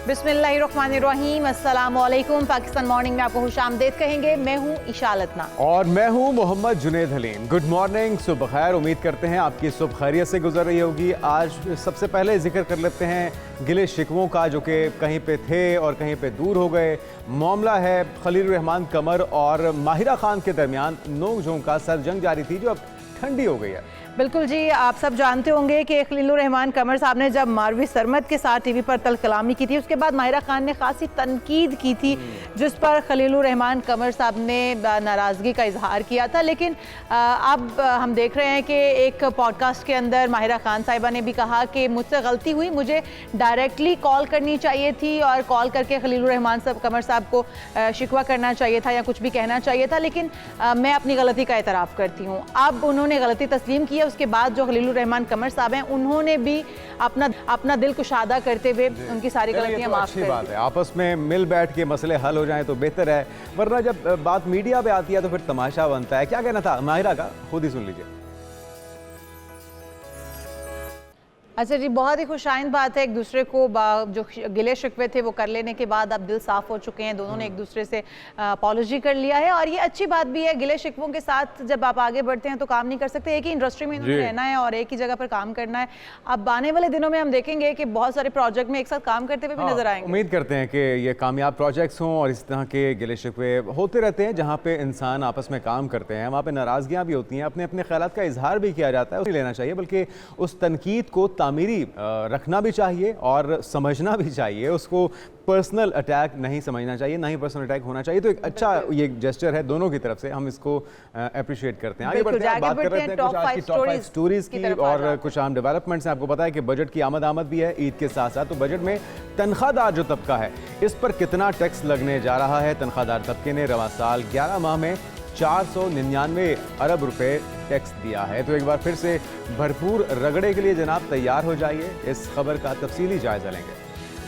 बिस्मिल्लाहिर्रहमानिर्रहीम, अस्सलाम वालेकुम। पाकिस्तान मॉर्निंग में आपको खुशामदीद कहेंगे। मैं हूँ इशालतना और मैं हूँ मोहम्मद जुनेद हलीम। गुड मॉर्निंग, सुबह खैर। उम्मीद करते हैं आपकी सुबह खैरियत से गुजर रही होगी। आज सबसे पहले जिक्र कर लेते हैं गिले शिकवों का, जो कि कहीं पे थे और कहीं पे दूर हो गए। मामला है खलील रहमान कमर और माहिरा खान के दरमियान नोक झोंक का सरजंग जारी थी, जो अब ठंडी हो गई है। बिल्कुल जी, आप सब जानते होंगे कि खलील रहमान कमर साहब ने जब मारवी सरमद के साथ टीवी पर तल कलामी की थी, उसके बाद माहिरा खान ने खासी तनकीद की थी, जिस पर खलील रहमान कमर साहब ने नाराज़गी का इजहार किया था। लेकिन अब हम देख रहे हैं कि एक पॉडकास्ट के अंदर माहिरा खान साहिबा ने भी कहा कि मुझसे गलती हुई, मुझे डायरेक्टली कॉल करनी चाहिए थी और कॉल करके खलील रहमान कमर साहब को शिकवा करना चाहिए था या कुछ भी कहना चाहिए था। लेकिन मैं अपनी गलती का एतराफ़ करती हूँ। अब उन्होंने गलती तस्लीम की है। उसके बाद जो खलील रहमान कमर साहब हैं, उन्होंने भी अपना दिल कुशादा करते हुए उनकी सारी गलतियां माफ कर दी। बात है, आपस में मिल बैठ के मसले हल हो जाएं तो बेहतर है, वरना जब बात मीडिया पे आती है तो फिर तमाशा बनता है। क्या कहना था माहिरा का, खुद ही सुन लीजिए। अच्छा जी, बहुत ही खुशाइंद बात है। एक दूसरे को जो गिले शिकवे थे वो कर लेने के बाद अब दिल साफ हो चुके हैं। दोनों ने एक दूसरे से अपॉलॉजी कर लिया है और ये अच्छी बात भी है। गिले शिकवों के साथ जब आप आगे बढ़ते हैं तो काम नहीं कर सकते। एक ही इंडस्ट्री में इन्होंने रहना है और एक ही जगह पर काम करना है। अब आने वाले दिनों में हम देखेंगे कि बहुत सारे प्रोजेक्ट में एक साथ काम करते हुए भी नजर आएंगे। उम्मीद करते हैं कि ये कामयाब प्रोजेक्ट्स हों और इस तरह के गिले शिकवे होते रहते हैं। जहाँ पे इंसान आपस में काम करते हैं वहाँ पे नाराज़गियाँ भी होती हैं, अपने अपने ख्यालात का इजहार भी किया जाता है, उसे लेना चाहिए। बल्कि उस तनकीद को तामीरी रखना भी चाहिए और समझना भी चाहिए। उसको पर्सनल अटैक नहीं समझना चाहिए, ना ही पर्सनल अटैक होना चाहिए। तो एक अच्छा ये जेस्चर है दोनों की तरफ से, हम इसको अप्रिशिएट करते हैं। आगे बढ़ते हैं, बात कर रहे थे कुछ आज की टॉप 5 स्टोरीज की और कुछ आम डेवलपमेंट्स हैं। आपको पता है कि बजट की आमद भी है ईद के साथ साथ। तो बजट में तनख्वाहदार जो तबका है, इस पर कितना टैक्स लगने जा रहा है। तनख्वाहदार तबके ने रवां साल 11 माह में 499 अरब रुपए टैक्स दिया है। तो एक बार फिर से भरपूर रगड़े के लिए जनाब तैयार हो जाइए। इस खबर का तफसीली जायजा लेंगे।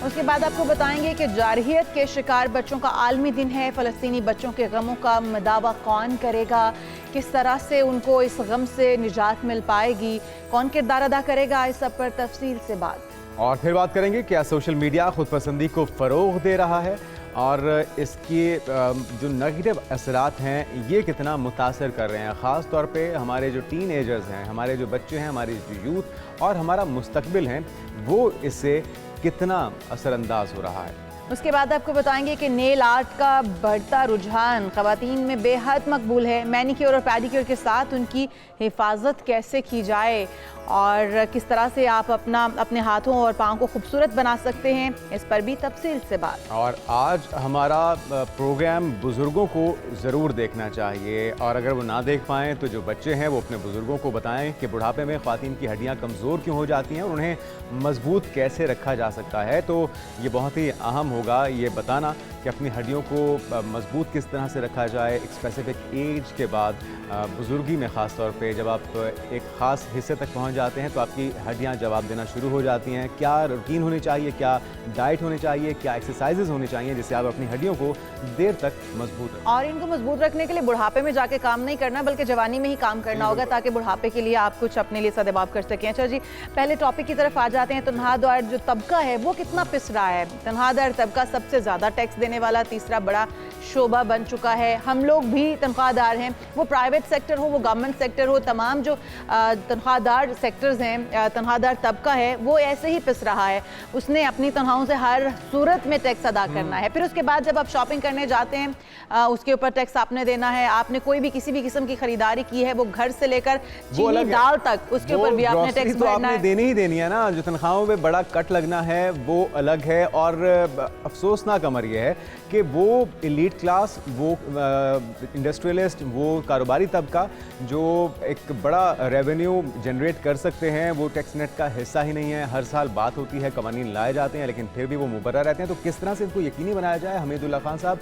उसके बाद आपको बताएंगे कि जारहियत के शिकार बच्चों का आलमी दिन है। फ़लस्तीनी बच्चों के गमों का मदावा कौन करेगा, किस तरह से उनको इस गम से निजात मिल पाएगी, कौन किरदार अदा करेगा, इस सब पर तफसील से बात। और फिर बात करेंगे क्या सोशल मीडिया खुद पसंदी को फ़रोग़ दे रहा है और इसके जो नेगेटिव असरात हैं ये कितना मुतासर कर रहे हैं। ख़ास तौर पे हमारे जो टीन एजर्स हैं, हमारे जो बच्चे हैं, हमारी जो यूथ और हमारा मुस्तकबिल हैं, वो इससे कितना असरअंदाज हो रहा है। उसके बाद आपको बताएंगे कि नेल आर्ट का बढ़ता रुझान ख़वातीन में बेहद मकबूल है। मैनीक्योर और पैडीक्योर के साथ उनकी हिफाजत कैसे की जाए और किस तरह से आप अपने हाथों और पाँव को खूबसूरत बना सकते हैं, इस पर भी तफसील से बात। और आज हमारा प्रोग्राम बुज़ुर्गों को ज़रूर देखना चाहिए और अगर वो ना देख पाएँ तो जो बच्चे हैं वो अपने बुज़ुर्गों को बताएं कि बुढ़ापे में ख़वातीन की हड्डियाँ कमज़ोर क्यों हो जाती हैं और उन्हें मजबूत कैसे रखा जा सकता है। तो ये बहुत ही अहम होगा ये बताना कि अपनी हड्डियों को मजबूत किस तरह से रखा जाए। एक स्पेसिफिक एज के बाद बुज़ुर्गी में ख़ास तौर पे जब आप एक ख़ास हिस्से तक पहुंच जाते हैं तो आपकी हड्डियां जवाब देना शुरू हो जाती हैं। क्या रूटीन होनी चाहिए, क्या डाइट होनी चाहिए, क्या एक्सरसाइजेज होनी चाहिए जिससे आप अपनी हड्डियों को देर तक मजबूत रखें। और इनको मजबूत रखने के लिए बुढ़ापे में जाके काम नहीं करना बल्कि जवानी में ही काम करना होगा, ताकि बुढ़ापे के लिए आप कुछ अपने लिए सदबाब कर सकें। अच्छा जी, पहले टॉपिक की तरफ आ जाते हैं। तनख्वाहदार जो तबका है वो कितना पिस रहा है। तनख्वाहदार तबका सबसे ज़्यादा टैक्स देने वाला तीसरा बड़ा शोबा बन चुका है। हम लोग भी तनख्वाहदार हैं, वो प्राइवेट सेक्टर हो, वो गवर्नमेंट सेक्टर हो। तमाम जो तनख्वाहदार सेक्टर्स हैं, तनख्वाहदार तबका है, वो ऐसे ही पिस रहा है। उसने अपनी तनख्वाहों से हर सूरत में टैक्स अदा करना है। फिर उसके बाद जब आप शॉपिंग करने जाते हैं उसके ऊपर टैक्स आपने देना है। आपने कोई भी किसी भी किस्म की खरीदारी की है, वो घर से लेकर चीनी दाल तक, उसके ऊपर भी आपने टैक्स भरना है। देनी ही देनी है ना। जो तनख्वाहों में बड़ा कट लगना है वो अलग है। और अफसोसनाक अमर ये है कि वो एलीट क्लास, वो इंडस्ट्रियलिस्ट, वो कारोबारी तबका जो एक बड़ा रेवेन्यू जनरेट कर सकते हैं, वो टैक्स नेट का हिस्सा ही नहीं है। हर साल बात होती है, कवानीन लाए जाते हैं, लेकिन फिर भी वो मुबर्रा रहते हैं। तो किस तरह से इनको यकीनी बनाया जाए। हमीदुल्लाह खान साहब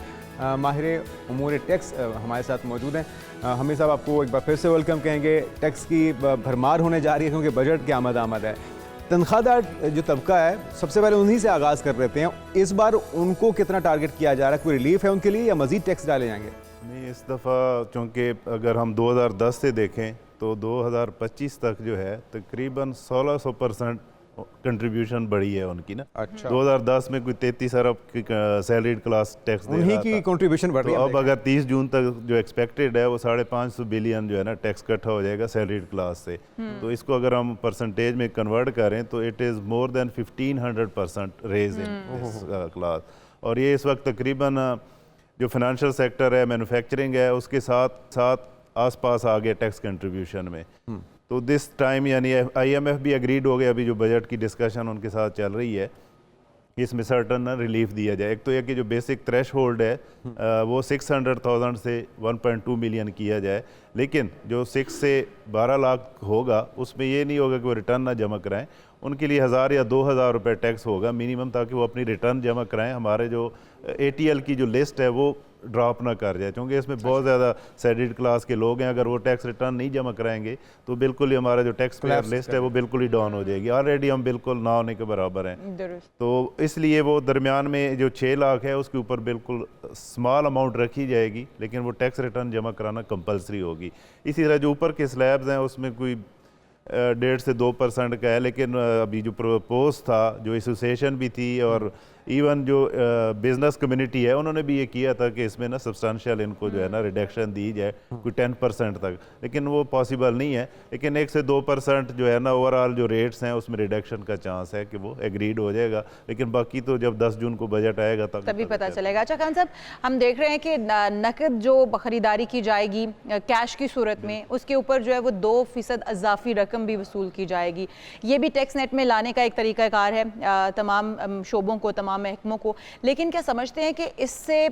माहिर उमूर टैक्स हमारे साथ मौजूद हैं। हमीद साहब, आपको एक बार फिर से वेलकम कहेंगे। टैक्स की भरमार होने जा रही है क्योंकि बजट की आमद है। तनख्वाहदार जो तबका है, सबसे पहले उन्हीं से आगाज़ कर लेते हैं। इस बार उनको कितना टारगेट किया जा रहा है? कोई रिलीफ है उनके लिए या मज़ीद टैक्स डाले जाएंगे? नहीं, इस दफ़ा चूँकि अगर हम 2010 से देखें तो 2025 तक जो है तकरीबन 1600% कंट्रीब्यूशन बढ़ी है उनकी ना। अच्छा। 2010 में कोई 33 अरब की सैलरीड क्लास टैक्स दे उन्हीं रहा की था। कंट्रीब्यूशन बढ़ तो रही है। अब अगर 30 जून तक जो एक्सपेक्टेड है वो 550 बिलियन जो है ना टैक्स इकट्ठा हो जाएगा सैलरीड क्लास से। तो इसको अगर हम परसेंटेज में कन्वर्ट करें तो it is more than 1500% raise in this class. और ये इस वक्त तकरीबन जो फाइनेंशियल सेक्टर है, मैन्युफैक्चरिंग है, उसके साथ साथ आसपास आ गया टैक्स कंट्रीब्यूशन में। तो दिस टाइम यानी IMF भी एग्रीड हो गया, अभी जो बजट की डिस्कशन उनके साथ चल रही है, इसमें सर्टन रिलीफ दिया जाए। एक तो यह कि जो बेसिक थ्रेश होल्ड है वो 600,000 से 1.2 मिलियन किया जाए, लेकिन जो 6 से 12 लाख होगा उसमें ये नहीं होगा कि वो रिटर्न ना जमा कराएं, उनके लिए 1000 या 2000 रुपये टैक्स होगा मिनिमम, ताकि वो अपनी रिटर्न जमा कराएं। हमारे जो ATL की जो लिस्ट है वो ड्रॉप ना कर जाए, क्योंकि इसमें बहुत ज़्यादा सैलरीड क्लास के लोग हैं। अगर वो टैक्स रिटर्न नहीं जमा कराएंगे तो बिल्कुल ही हमारा जो टैक्स पेयर लिस्ट है वो बिल्कुल ही डाउन हो जाएगी। ऑलरेडी हम बिल्कुल ना होने के बराबर हैं। तो इसलिए वो दरमियान में जो 6 लाख है उसके ऊपर बिल्कुल स्मॉल अमाउंट रखी जाएगी, लेकिन वो टैक्स रिटर्न जमा कराना कंपलसरी होगी। इसी तरह जो ऊपर के स्लैब्स हैं उसमें कोई 1.5 से 2% का है, लेकिन अभी जो प्रपोज था, जो एसोसिएशन भी थी और इवन जो बिजनेस कम्युनिटी है, उन्होंने भी ये किया था कि इसमें ना सब्सटेंशियल इनको जो है ना रिडक्शन दी जाए कोई 10% तक, लेकिन वो पॉसिबल नहीं है। लेकिन 1 से 2% जो है ना ओवरऑल जो रेट्स हैं उसमें रिडक्शन का चांस है कि वो एग्रीड हो जाएगा, लेकिन बाकी तो जब 10 जून को बजट आएगा तभी पता चलेगा। अच्छा खान साहब, हम देख रहे हैं कि नकद जो खरीदारी की जाएगी कैश की सूरत में, उसके ऊपर जो है वो 2% इजाफी रकम भी वसूल की जाएगी। ये भी टैक्स नेट में लाने का एक तरीकाकार है तमाम शोबों को, तमाम महकमों को। लेकिन क्या समझते हैं कि इससे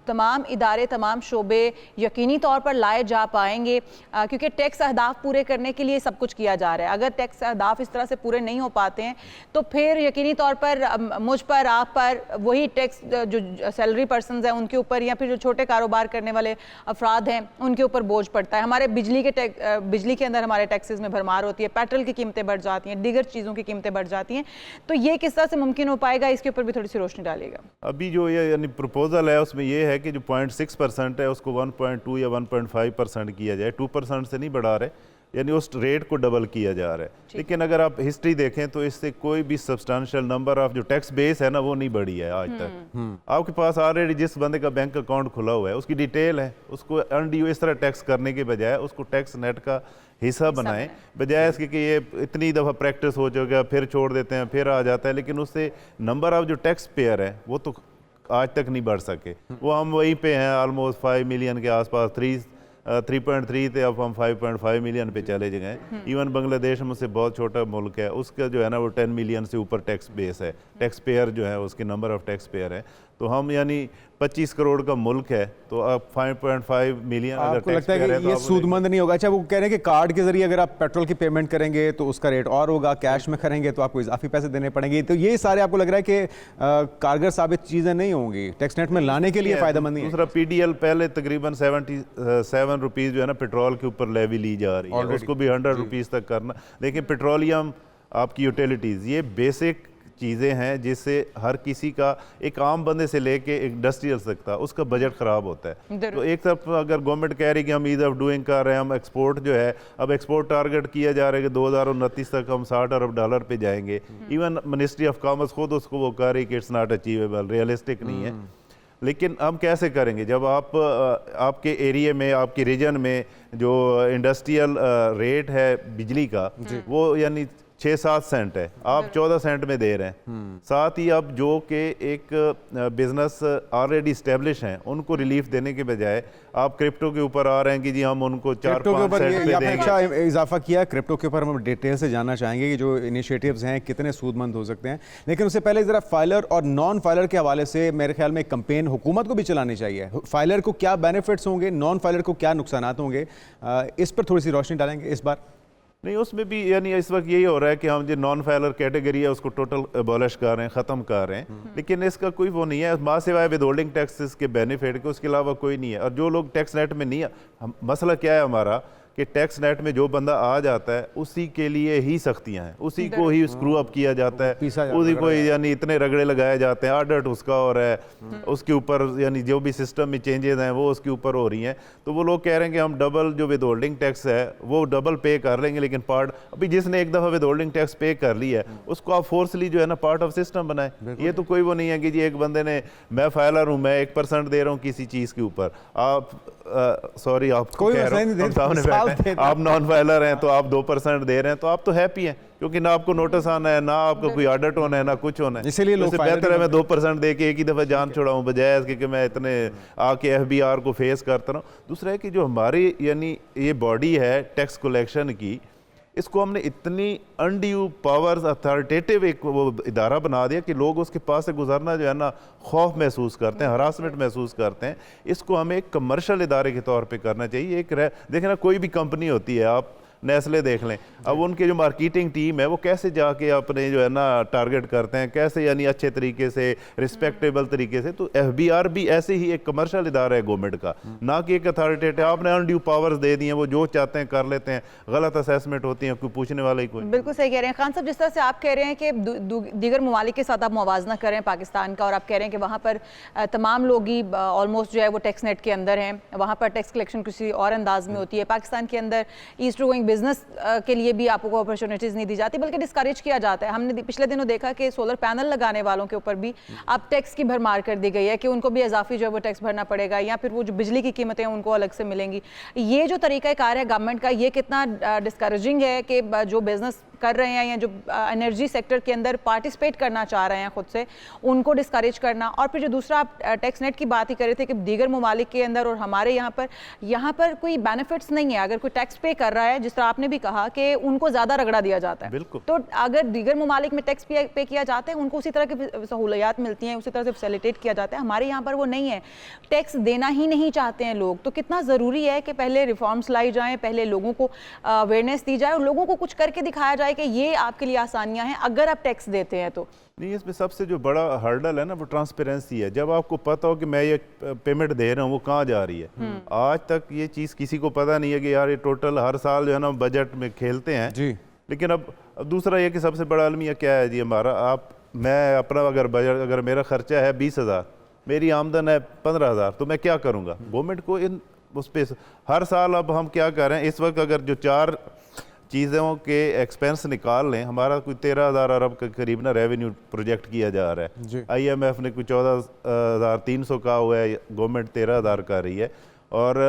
तमाम इदारे, तमाम शोबे यकीनी तौर पर लाए जा पाएंगे? क्योंकि टैक्स अहदाफ पूरे करने के लिए सब कुछ किया जा रहा है। अगर टैक्स अहदाफ इस तरह से पूरे नहीं हो पाते हैं तो फिर यकीनी तौर पर मुझ पर, आप पर, वही टैक्स जो सैलरी पर्सनस हैं उनके ऊपर, या फिर जो छोटे कारोबार करने वाले अफराद हैं उनके ऊपर बोझ पड़ता है। हमारे बिजली के अंदर हमारे टैक्सेस में भरमार होती है, पेट्रोल की कीमतें बढ़ जाती हैं, दीगर चीज़ों की कीमतें बढ़ जाती हैं। तो ये किस तरह से मुमकिन हो पाएगा, इसके ऊपर भी थोड़ी सी रोशनी डालेगा। अभी जो ये यानी प्रपोजल है उसमें ये है कि जो 0.6% है उसको 1.2 या 1.5% किया जाए, 2% से नहीं बढ़ा रहे, यानी उस रेट को डबल किया जा रहा है। लेकिन अगर आप हिस्ट्री देखें तो इससे कोई भी सब्सटेंशियल नंबर ऑफ जो टैक्स बेस है ना वो नहीं बढ़ी है आज तक। आपके पास ऑलरेडी जिस बंदे का बैंक अकाउंट खुला हुआ है उसकी डिटेल है, उसको अनड्यू इस तरह टैक्स करने के बजाय उसको टैक्स नेट का हिस्सा बनाएं, बजाय इसके कि ये इतनी दफ़ा प्रैक्टिस हो चुका है, फिर छोड़ देते हैं, फिर आ जाता है, लेकिन उससे नंबर ऑफ जो टैक्स पेयर है वो तो आज तक नहीं बढ़ सके। वो हम वहीं पे हैं ऑलमोस्ट 5 मिलियन के आसपास, 3.3 थे, अब हम 5.5 मिलियन पे चले गए। इवन बांग्लादेश मुझसे बहुत छोटा मुल्क है, उसका जो है ना वो 10 मिलियन से ऊपर टैक्स बेस है, टैक्स पेयर जो है उसके नंबर ऑफ टैक्स पेयर है। तो हम यानी 25 करोड़ का मुल्क है, तो अब 5.5 मिलियन अगर आपको टैक्स लगता है पेयर है कि तो ये सूदमंद नहीं होगा? अच्छा, वो कह रहे हैं कि कार्ड के जरिए अगर आप पेट्रोल की पेमेंट करेंगे तो उसका रेट और होगा, कैश में करेंगे तो आपको इजाफी पैसे देने पड़ेंगे। तो ये सारे आपको लग रहा है कि कारगर साबित चीज़ें नहीं होंगी, टैक्स नेट में लाने के लिए फ़ायदेमंद नहीं है? दूसरा PDL पहले तकरीबन 77 रुपीज़ जो है ना पेट्रोल के ऊपर लेवी ली जा रही है, उसको भी 100 रुपीज़ तक करना। देखिए पेट्रोलियम, आपकी यूटिलिटीज़, ये बेसिक चीज़ें हैं जिससे हर किसी का, एक आम बंदे से लेके इंडस्ट्रियल तक था, उसका बजट ख़राब होता है। तो एक तरफ अगर गवर्नमेंट कह रही कि हम ईज ऑफ डूइंग कर रहे हैं, हम एक्सपोर्ट जो है, अब एक्सपोर्ट टारगेट किया जा रहा है कि 2029 तक हम $60 अरब पे जाएंगे। इवन मिनिस्ट्री ऑफ कॉमर्स खुद उसको वो कह रही कि इट्स नॉट अचीवेबल, रियलिस्टिक नहीं है। लेकिन हम कैसे करेंगे जब आपके एरिया में, आपके रीजन में जो इंडस्ट्रियल रेट है बिजली का वो यानी 6-7 सेंट है, आप 14 सेंट में दे रहे हैं। साथ ही अब जो कि एक बिजनेस ऑलरेडी स्टेब्लिश हैं उनको रिलीफ देने के बजाय आप क्रिप्टो के ऊपर आ रहे हैं कि जी हम उनको 4-5 सेंट पे देंगे। अच्छा इजाफा किया क्रिप्टो के ऊपर, हम डिटेल से जानना चाहेंगे कि जो इनिशिएटिव्स हैं कितने सूदमंद हो सकते हैं। लेकिन उससे पहले ज़रा फाइलर और नॉन फाइलर के हवाले से मेरे ख्याल में एक कैंपेन हुकूमत को भी चलानी चाहिए। फाइलर को क्या बेनिफिट्स होंगे, नॉन फाइलर को क्या नुकसानात होंगे, इस पर थोड़ी सी रोशनी डालेंगे इस बार? नहीं, उसमें भी यानी इस वक्त यही हो रहा है कि हम जो नॉन फाइलर कैटेगरी है उसको टोटल एबॉलिश कर रहे हैं, ख़त्म कर रहे हैं। लेकिन इसका कोई वो नहीं है, माँ सिवाय विद होल्डिंग टैक्सेस के बेनिफिट के, उसके अलावा कोई नहीं है। और जो लोग टैक्स नेट में नहीं है, मसला क्या है हमारा कि टैक्स नेट में जो बंदा आ जाता है उसी के लिए ही सख्तियां हैं, उसी को ही स्क्रू अप किया जाता है, उसी को यानी इतने रगड़े लगाए जाते हैं, ऑडिट उसका हो रहा है, उसके ऊपर यानी जो भी सिस्टम में चेंजेस हैं वो उसके ऊपर हो रही हैं। तो वो लोग कह रहे हैं कि हम डबल जो विदहोल्डिंग टैक्स है वो डबल पे कर लेंगे, लेकिन पार्ट अभी जिसने एक दफ़ा विदहोल्डिंग टैक्स पे कर लिया है उसको आप फोर्सली जो है ना पार्ट ऑफ सिस्टम बनाए। ये तो कोई वो नहीं है कि जी एक बंदे ने, मैं फाइलर हूँ, मैं 1% दे रहा हूँ किसी चीज़ के ऊपर, आप सॉरी आपको कह रहा हूँ, सामने बैठे हैं, आप नॉन फाइलर हैं तो आप 2% दे रहे हैं, तो आप तो हैप्पी हैं क्योंकि ना आपको नोटिस आना है, ना आपको कोई ऑडिट होना है, ना कुछ होना है। इसलिए लोग बेहतर है मैं 2% दे के एक ही दफ़ा जान छुड़ाऊँ बजाय कि मैं इतने आके FBR को फेस करता रहूँ। दूसरा है कि जो हमारी यानी ये बॉडी है टैक्स कलेक्शन की, इसको हमने इतनी अनड्यू पावर्स अथॉरिटेटिव एक वो इदारा बना दिया कि लोग उसके पास से गुजरना जो है ना खौफ महसूस करते हैं, हरासमेंट महसूस करते हैं। इसको हमें एक कमर्शियल इदारे के तौर पे करना चाहिए। देखें ना, कोई भी कंपनी होती है, आप नेस्ले देख लें, अब उनके जो मार्केटिंग टीम है वो कैसे जाके अपने जो है ना टारगेट करते हैं, कैसे यानी अच्छे तरीके से रिस्पेक्टेबल तरीके से। तो FBR भी ऐसे ही एक कमर्शियल इदारा है गवर्नमेंट का, ना कि एक अथॉरिटेटिव। आपने अनड्यू पावर्स दे दी हैं, वो जो चाहते हैं कर लेते हैं, गलत असेसमेंट होती है, कोई पूछने वाला ही कोई। बिल्कुल सही कह रहे हैं खान साहब, जिस तरह से आप कह रहे हैं कि दीगर ममालिक के साथ आप मुवाजना कर रहे हैं पाकिस्तान का, और आप कह रहे हैं कि वहाँ पर तमाम लोग ही ऑलमोस्ट जो है वो टैक्स नेट के अंदर हैं, वहाँ पर टैक्स कलेक्शन किसी और अंदाज में होती है। पाकिस्तान के अंदर ईस्ट गोइंग बिजनेस के लिए भी आपको अपॉर्चुनिटीज़ नहीं दी जाती बल्कि डिस्करेज किया जाता है। हमने पिछले दिनों देखा कि सोलर पैनल लगाने वालों के ऊपर भी अब टैक्स की भरमार कर दी गई है कि उनको भी इजाफी जो है वो टैक्स भरना पड़ेगा, या फिर वो जो बिजली की कीमतें हैं उनको अलग से मिलेंगी। ये जो तरीक़ाकार है गवर्नमेंट का, ये कितना डिस्करेजिंग है कि जो बिजनेस कर रहे हैं या जो एनर्जी सेक्टर के अंदर पार्टिसिपेट करना चाह रहे हैं खुद से, उनको डिस्करेज करना। और फिर जो दूसरा आप टैक्स नेट की बात ही कर रहे थे कि दीगर ममालिक के अंदर और हमारे यहाँ पर कोई बेनिफिट्स नहीं है। अगर कोई टैक्स पे कर रहा है, जिस तरह आपने भी कहा कि उनको ज़्यादा रगड़ा दिया जाता है, बिल्कुल। तो अगर दीगर ममालिक में टैक्स पे किया जाता है उनको उसी तरह की सहूलियात मिलती हैं, उसी तरह से फैसिलिटेट किया जाता है। हमारे यहाँ पर वो नहीं है, टैक्स देना ही नहीं चाहते हैं लोग। तो कितना ज़रूरी है कि पहले रिफॉर्म्स लाई जाएँ, पहले लोगों को अवेयरनेस दी जाए और लोगों को कुछ करके दिखाया जाए कि ये आपके लिए आसानियां हैं अगर आप टैक्स देते हैं तो। नहीं, इसमें सबसे जो बड़ा हर्डल है ना वो ट्रांसपेरेंसी है। जब आपको पता हो कि मैं ये पेमेंट दे रहा हूँ वो कहाँ जा रही है। आज तक ये चीज़ किसी को पता नहीं है कि यार ये टोटल हर साल जो है ना बजट में खेलते हैं जी। लेकिन अब दूसरा ये कि सबसे बड़ा अलमिया क्या है जी हमारा, मैं अपना अगर बजट, अगर मेरा खर्चा है 20,000, मेरी आमदन है 15,000, तो मैं क्या करूँगा? गवर्नमेंट को इन उस पर हर साल अब हम क्या कर रहे हैं, इस वक्त अगर जो 4 चीज़ों के एक्सपेंस निकाल लें, हमारा कोई 13,000 अरब के करीब ना रेवेन्यू प्रोजेक्ट किया जा रहा है। IMF ने कोई 14,300 का हुआ है, गवर्नमेंट 13,000 का रही है। और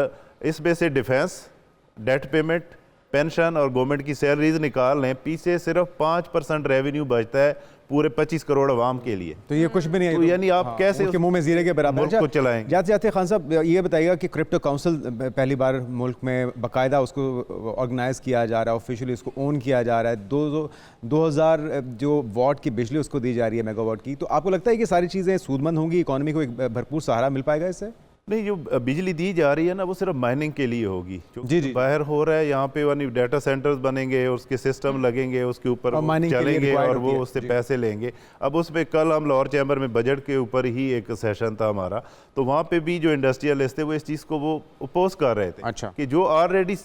इसमें से डिफेंस, डेट पेमेंट, पेंशन और गवर्नमेंट की सैलरीज निकाल लें, पीछे सिर्फ 5% रेवेन्यू बचता है पूरे 25 करोड़ आवाम के लिए। तो ये कुछ भी नहीं है। तो यानी आप कैसे उसके मुंह में जीरे के बराबर मुल्क को चलाएंगे? जाते जाते खान साहब ये बताइएगा कि क्रिप्टो काउंसिल पहली बार मुल्क में बाकायदा उसको ऑर्गेनाइज किया जा रहा है, ऑफिशियली उसको ओन किया जा रहा है। 2000 जो वाट की बिजली उसको दी जा रही है, मेगावाट की। तो आपको लगता है कि सारी चीज़ें सूदमंद होंगी, इकॉनमी को एक भरपूर सहारा मिल पाएगा इससे? नहीं, जो बिजली दी जा रही है ना वो सिर्फ माइनिंग के लिए होगी। जी जी, बाहर हो रहा है, यहाँ पे यानी डाटा सेंटर्स बनेंगे, उसके सिस्टम लगेंगे, उसके ऊपर चलेंगे और वो उससे पैसे लेंगे। अब उसमें कल हम लाहौर चैम्बर में बजट के ऊपर ही एक सेशन था हमारा, तो वहाँ पे भी जो इंडस्ट्रियलिस्ट थे वो इस चीज़ को वो अपोज कर रहे थे। अच्छा। कि जो ऑलरेडी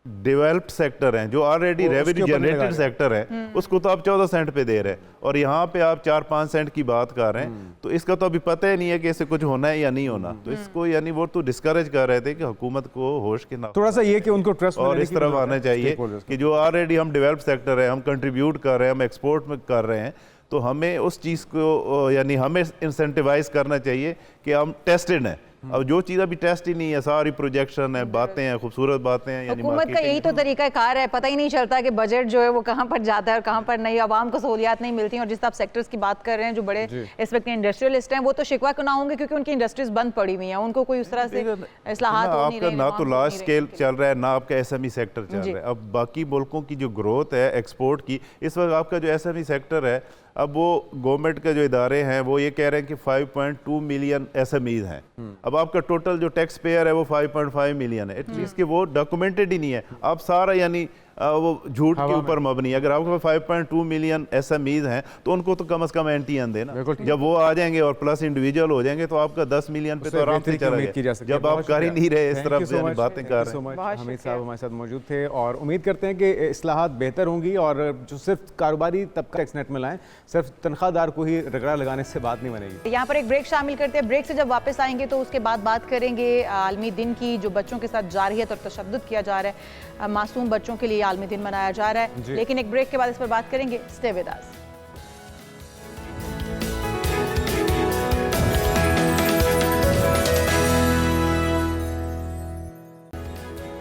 डेवलप्ड सेक्टर हैं, जो ऑलरेडी रेवेन्यू जनरेटेड सेक्टर है, उसको तो आप 14 सेंट पे दे रहे हैं और यहाँ पे आप 4-5 सेंट की बात कर रहे हैं। तो इसका तो अभी पता ही नहीं है कि इससे कुछ होना है या नहीं होना। तो इसको यानी वो तो डिस्करेज कर रहे थे कि हुकूमत को होश के ना, थोड़ा सा ये कि उनको ट्रस्ट और इस तरफ आना चाहिए कि जो ऑलरेडी हम डेवलप्ड सेक्टर है, हम कंट्रीब्यूट कर रहे हैं, हम एक्सपोर्ट में कर रहे हैं, तो हमें उस चीज़ को यानी हमें इंसेंटिवाइज करना चाहिए कि हम टेस्टेड हैं। अब जो चीज़ अभी टेस्ट ही नहीं है, सारी प्रोजेक्शन है, बातें हैं, खूबसूरत बातें हैं, यानी हुकूमत का यही तो तरीका कार है, पता ही नहीं चलता कि बजट जो है वो कहाँ पर जाता है और कहाँ पर नहीं, आवाम को सहूलियात नहीं मिलती। और जिस आप सेक्टर्स की बात कर रहे हैं, जो बड़े इस वक्त इंडस्ट्रियलिस्ट हैं, वो तो शिकवा क्यों ना होंगे क्योंकि उनकी इंडस्ट्रीज बंद पड़ी हुई हैं, उनको कोई उस तरह से इस्लाहात हो नहीं रहे। ना तो लार्ज स्केल चल रहा है, ना आपका SME सेक्टर चल रहा है। अब बाकी मुल्कों की जो ग्रोथ है एक्सपोर्ट की, इस वक्त आपका जो SME सेक्टर है, अब वो गवर्नमेंट के जो इदारे हैं वो ये कह रहे हैं कि 5.2 मिलियन SMEs हैं। अब आपका टोटल जो टैक्स पेयर है वो 5.5 मिलियन है। एटलीस्ट कि वो डॉक्यूमेंटेड ही नहीं है। आप सारा यानी वो झूठ के हवा ऊपर मबनी है। अगर आपके पास 5.2 मिलियन SMEs हैं तो उनको तो कम से कम NTN देना। बिल्कुल ठीक। जब वो आ जाएंगे और प्लस इंडिविजुअल हो जाएंगे तो आपका 10 मिलियन पे तो उससे आराम बेहतरी से की चला उम्मीद की जा जाए। सकती है। जब आप बहुत कर ही शुक्रिया। नहीं रहे इस Thank तरफ you से so यानी much. बातें Thank कर you रहे so हैं। much. बहुत हमीद शुक्रिया। साहब हमारे साथ मौजूद थे और उम्मीद करते हैं कि इस्लाहात बेहतर होंगी और जो सिर्फ कारोबारी तबका टैक्स नेट में लाएं, सिर्फ तनख्वाहदार को ही रगड़ा लगाने से बात नहीं बनेगी। यहाँ पर एक ब्रेक शामिल करते हैं। ब्रेक से जब वापस आएंगे तो उसके बाद बात करेंगे आलमी दिन की, जो बच्चों के साथ जारहियत और तशद्दुद किया जा रहा है, मासूम बच्चों के लिए आलमी दिन मनाया जा रहा है। लेकिन एक ब्रेक के बाद इस पर बात करेंगे। Stay with us.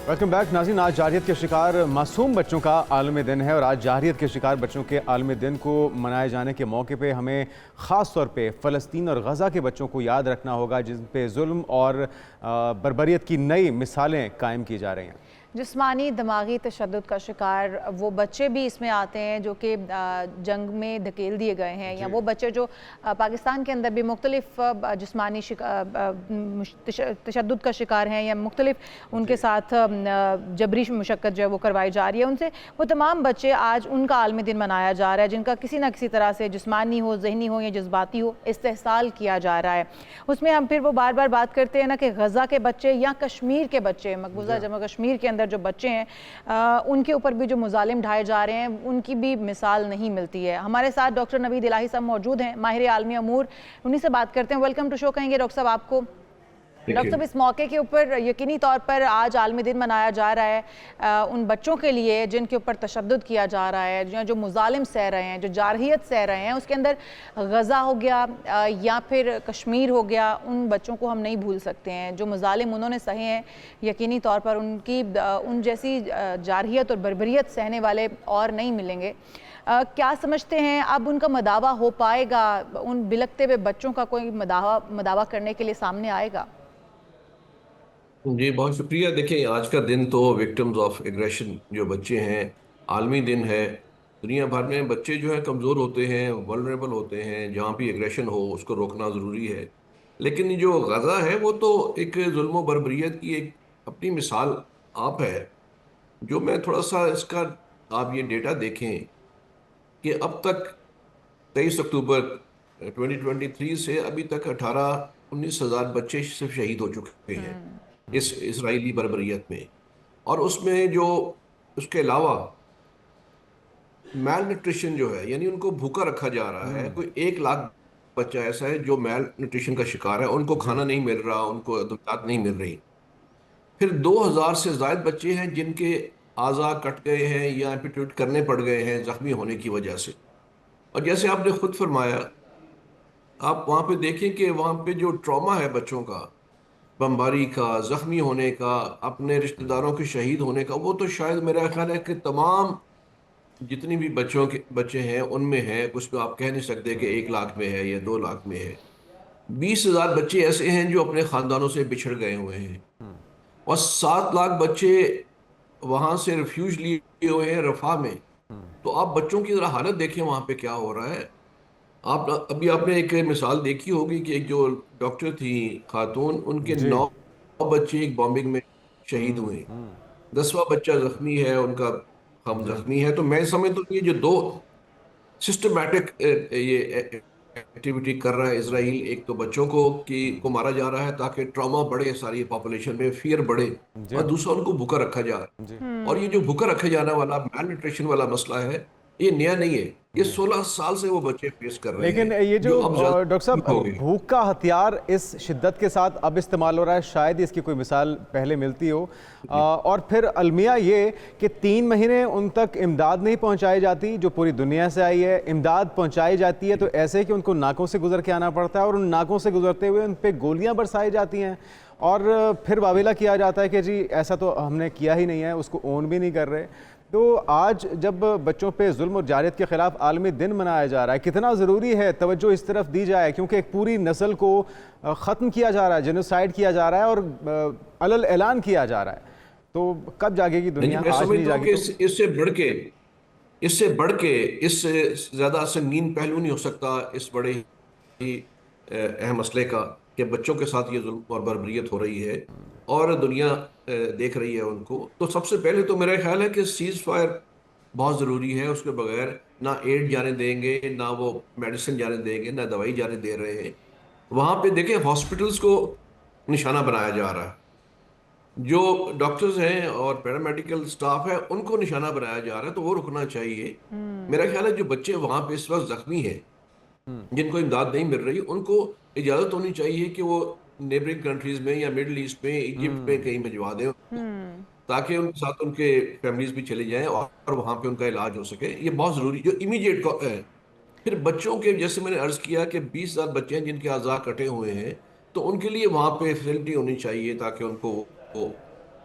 Welcome back नाज़रीन। आज जारहियत के शिकार मासूम बच्चों का आलमी दिन है और आज जारहियत के शिकार बच्चों के आलमी दिन को मनाए जाने के मौके पे हमें ख़ास तौर पे फ़लस्तीन और गज़ा के बच्चों को याद रखना होगा, जिन पे जुल्म और बर्बरियत की नई मिसालें कायम की जा रही हैं। जिस्मानी दिमागी तशद्दुद का शिकार वो बच्चे भी इसमें आते हैं जो कि जंग में धकेल दिए गए हैं, या वो बच्चे जो पाकिस्तान के अंदर भी मुख्तलिफ जिस्मानी तशद्दुद का शिकार हैं या मुख्तलिफ उनके साथ जबरी मुशक्क़त जो है वो करवाई जा रही है उनसे, वो तमाम बच्चे आज उनका आलमी दिन मनाया जा रहा है जिनका किसी न किसी तरह से जिस्मानी हो, जहनी हो या जज्बाती हो इस्तेहसाल किया जा रहा है। उसमें हम फिर वो बार बार बात करते हैं ना कि गज़ा के बच्चे या कश्मीर के बच्चे, मकबूजा जम्मू कश्मीर के अंदर जो बच्चे हैं उनके ऊपर भी जो मुजालिम ढाए जा रहे हैं उनकी भी मिसाल नहीं मिलती है। हमारे साथ डॉक्टर नवीद इलाही साहब मौजूद हैं, माहिर आलमी अमूर, उन्हीं से बात करते हैं। वेलकम टू शो कहेंगे डॉक्टर साहब आपको। डॉक्टर साहब, इस मौके के ऊपर यकीनी तौर पर आज आलमी दिन मनाया जा रहा है उन बच्चों के लिए जिनके ऊपर तशद्दुद किया जा रहा है, जो मुजालिम सह रहे हैं, जो जारहियत सह रहे हैं, उसके अंदर गज़ा हो गया या फिर कश्मीर हो गया, उन बच्चों को हम नहीं भूल सकते हैं। जो मुजालिम उन्होंने सहे हैं, यकीनी तौर पर उन जैसी जारहियत और बर्बरियत सहने वाले और नहीं मिलेंगे। क्या समझते हैं अब उनका मदावा हो पाएगा, उन बिलखते हुए बच्चों का कोई मदावा करने के लिए सामने आएगा? जी बहुत शुक्रिया। देखिए, आज का दिन तो विक्टिम्स ऑफ एग्रेशन जो बच्चे हैं, आलमी दिन है। दुनिया भर में बच्चे जो है कमज़ोर होते हैं, वल्नरेबल होते हैं, जहाँ भी एग्रेशन हो उसको रोकना ज़रूरी है। लेकिन ये जो गज़ा है वो तो एक जुल्म बर्बरियत की एक अपनी मिसाल आप है। जो मैं थोड़ा सा इसका, आप ये डेटा देखें कि अब तक 23 अक्टूबर 2023 से अभी तक 18-19 हज़ार बच्चे सिर्फ शहीद हो चुके हैं इस इसराइली बर्बरियत में। और उसमें जो उसके अलावा मैल न्यूट्रिशन जो है, यानी उनको भूखा रखा जा रहा है। कोई 1 लाख बच्चा ऐसा है जो मैल न्यूट्रिशन का शिकार है, उनको खाना नहीं मिल रहा, उनको अदवियात नहीं मिल रही। फिर 2000 से ज़ायद बच्चे हैं जिनके आज़ा कट गए हैं या एम्पुटेट करने पड़ गए हैं ज़ख्मी होने की वजह से। और जैसे आपने खुद फरमाया, आप वहाँ पे देखें कि वहाँ पे जो ट्रॉमा है बच्चों का, बमबारी का, ज़ख्मी होने का, अपने रिश्तेदारों के शहीद होने का, वो तो शायद मेरा ख्याल है कि तमाम जितनी भी बच्चे हैं उनमें है। उसमें आप कह नहीं सकते कि 1 लाख में है या 2 लाख में है। 20,000 बच्चे ऐसे हैं जो अपने ख़ानदानों से बिछड़ गए हुए हैं और 7 लाख बच्चे वहाँ से रिफ्यूज लिए हुए हैं रफ़ा में। तो आप बच्चों की ज़रा हालत देखें वहाँ पे क्या हो रहा है। अभी आपने एक मिसाल देखी होगी कि एक जो डॉक्टर थी खातून, उनके 9 बच्चे एक बॉम्बिंग में शहीद हुए, 10वां बच्चा जख्मी है, उनका हम जख्मी है। तो मैं समझता हूँ ये जो 2 सिस्टमैटिक ये एक्टिविटी कर रहा है इसराइल, एक तो बच्चों को मारा जा रहा है ताकि ट्रॉमा बढ़े, सारी पॉपुलेशन में फियर बढ़े, और दूसरा उनको भूखा रखा जा रहा है। और ये जो भूखा रखे जाने वाला मैल न्यूट्रिशन वाला मसला है, ये नया नहीं है, ये 16 साल से वो बच्चे फेस कर रहे हैं। लेकिन ये जो अब डॉक्टर साहब, हो गए। भूख का हथियार इस शिद्दत के साथ अब इस्तेमाल हो रहा है, शायद इसकी कोई मिसाल पहले मिलती हो। और फिर अलमिया ये कि 3 महीने उन तक इमदाद नहीं पहुंचाई जाती जो पूरी दुनिया से आई है। इमदाद पहुंचाई जाती है तो ऐसे कि उनको नाकों से गुजर के आना पड़ता है और उन नाकों से गुजरते हुए उन पर गोलियाँ बरसाई जाती हैं और फिर वावेला किया जाता है कि जी ऐसा तो हमने किया ही नहीं है, उसको ओन भी नहीं कर रहे। तो आज जब बच्चों पे जुल्म और जारहियत के ख़िलाफ़ आलमी दिन मनाया जा रहा है, कितना ज़रूरी है तवज्जो इस तरफ दी जाए, क्योंकि एक पूरी नस्ल को ख़त्म किया जा रहा है, जेनोसाइड किया जा रहा है और अलल ऐलान किया जा रहा है। तो कब जागेगी दुनिया? आज नहीं जागी तो? इससे बढ़ के इससे ज़्यादा संगीन पहलू नहीं हो सकता इस बड़े ही अहम मसले का कि बच्चों के साथ ये जुल्म और बर्बरियत हो रही है। और दुनिया देख रही है उनको। तो सबसे पहले तो मेरा ख्याल है कि सीज फायर बहुत ज़रूरी है। उसके बगैर ना एड जाने देंगे, ना वो मेडिसिन जाने देंगे, ना दवाई जाने दे रहे हैं। वहाँ पे देखें हॉस्पिटल्स को निशाना बनाया जा रहा है, जो डॉक्टर्स हैं और पैरामेडिकल स्टाफ है उनको निशाना बनाया जा रहा है, तो वो रुकना चाहिए। मेरा ख्याल है जो बच्चे वहाँ पे इस वक्त जख्मी हैं, जिनको इमदाद नहीं मिल रही, उनको इजाज़त होनी चाहिए कि वो नेबरिंग कंट्रीज में या मिडल ईस्ट में, इजिप्ट में कहीं भिजवा दें, ताकि उनके साथ उनके फैमिलीज भी चले जाएं और वहाँ पे उनका इलाज हो सके। ये बहुत ज़रूरी जो इमीडिएट है। फिर बच्चों के, जैसे मैंने अर्ज़ किया कि 20,000 बच्चे हैं जिनके अज़ा कटे हुए हैं, तो उनके लिए वहाँ पे फैसिलिटी होनी चाहिए ताकि उनको वो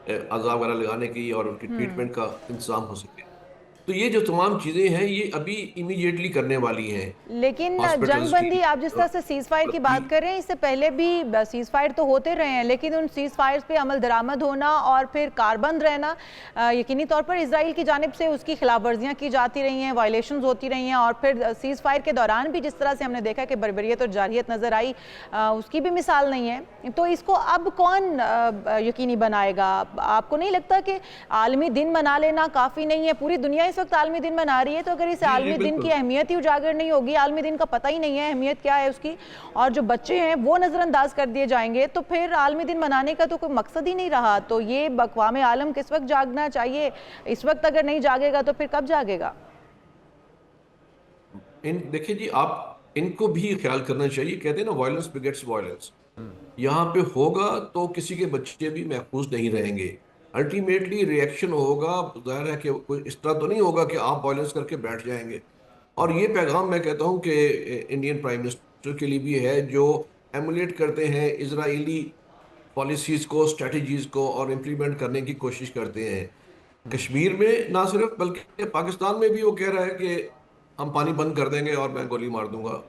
अज़ा वगैरह लगाने की और उनकी ट्रीटमेंट का इंतजाम हो सके। तो ये जो तमाम चीज़ें हैं ये अभी इमीडिएटली करने वाली हैं। लेकिन हॉस्पिटल्स जंगबंदी, की आप जिस तरह से सीज फायर की बात कर रहे हैं, इससे पहले भी सीज फायर तो होते रहे हैं, लेकिन उन सीज फायर्स पे अमल दरामद होना और फिर कारबंद रहना, यकीनी तौर पर इसराइल की जानिब से उसकी खिलाफ वर्जियाँ की जाती रही हैं, वायलेशंस होती रही हैं, और फिर सीज फायर के दौरान भी जिस तरह से हमने देखा कि बर्बरियत और जारहियत नज़र आई, उसकी भी मिसाल नहीं है। तो इसको अब कौन यकीनी बनाएगा? आपको नहीं लगता कि आलमी दिन मना लेना काफ़ी नहीं है? पूरी दुनिया इस वक्त आलमी दिन मना रही है, तो अगर इस आलमी दिन की अहमियत ही उजागर नहीं होगी, आलमी दिन का पता ही नहीं है अहमियत क्या है उसकी, और जो बच्चे हैं वो नज़रअंदाज कर दिए जाएंगे, तो फिर आलमी दिन मनाने का तो कोई मकसद ही नहीं रहा। तो ये अक़वाम आलम किस वक्त जागना चाहिए? इस वक्त अगर नहीं जागेगा तो फिर कब जागेगा? देखिए जी, आप इनको भी ख्याल करना चाहिए। कहते हैं ना, वायलेंस बिगेट्स वायलेंस। यहाँ पे होगा तो किसी के बच्चे भी महफूज नहीं रहेंगे। अल्टीमेटली रिएक्शन होगा। जाहिर है कि कोई इस तरह तो नहीं होगा कि आप वायलेंस करके बैठ जाएंगे। और ये पैगाम मैं कहता हूँ कि इंडियन प्राइम मिनिस्टर के लिए भी है, जो एमुलेट करते हैं इजरायली पॉलिसीज़ को, स्ट्रेटजीज़ को, और इम्प्लीमेंट करने की कोशिश करते हैं। कश्मीर में ना सिर्फ, बल्कि पाकिस्तान में भी वो कह रहा है कि हम पानी बंद कर देंगे और मैं गोली मार दूंगा।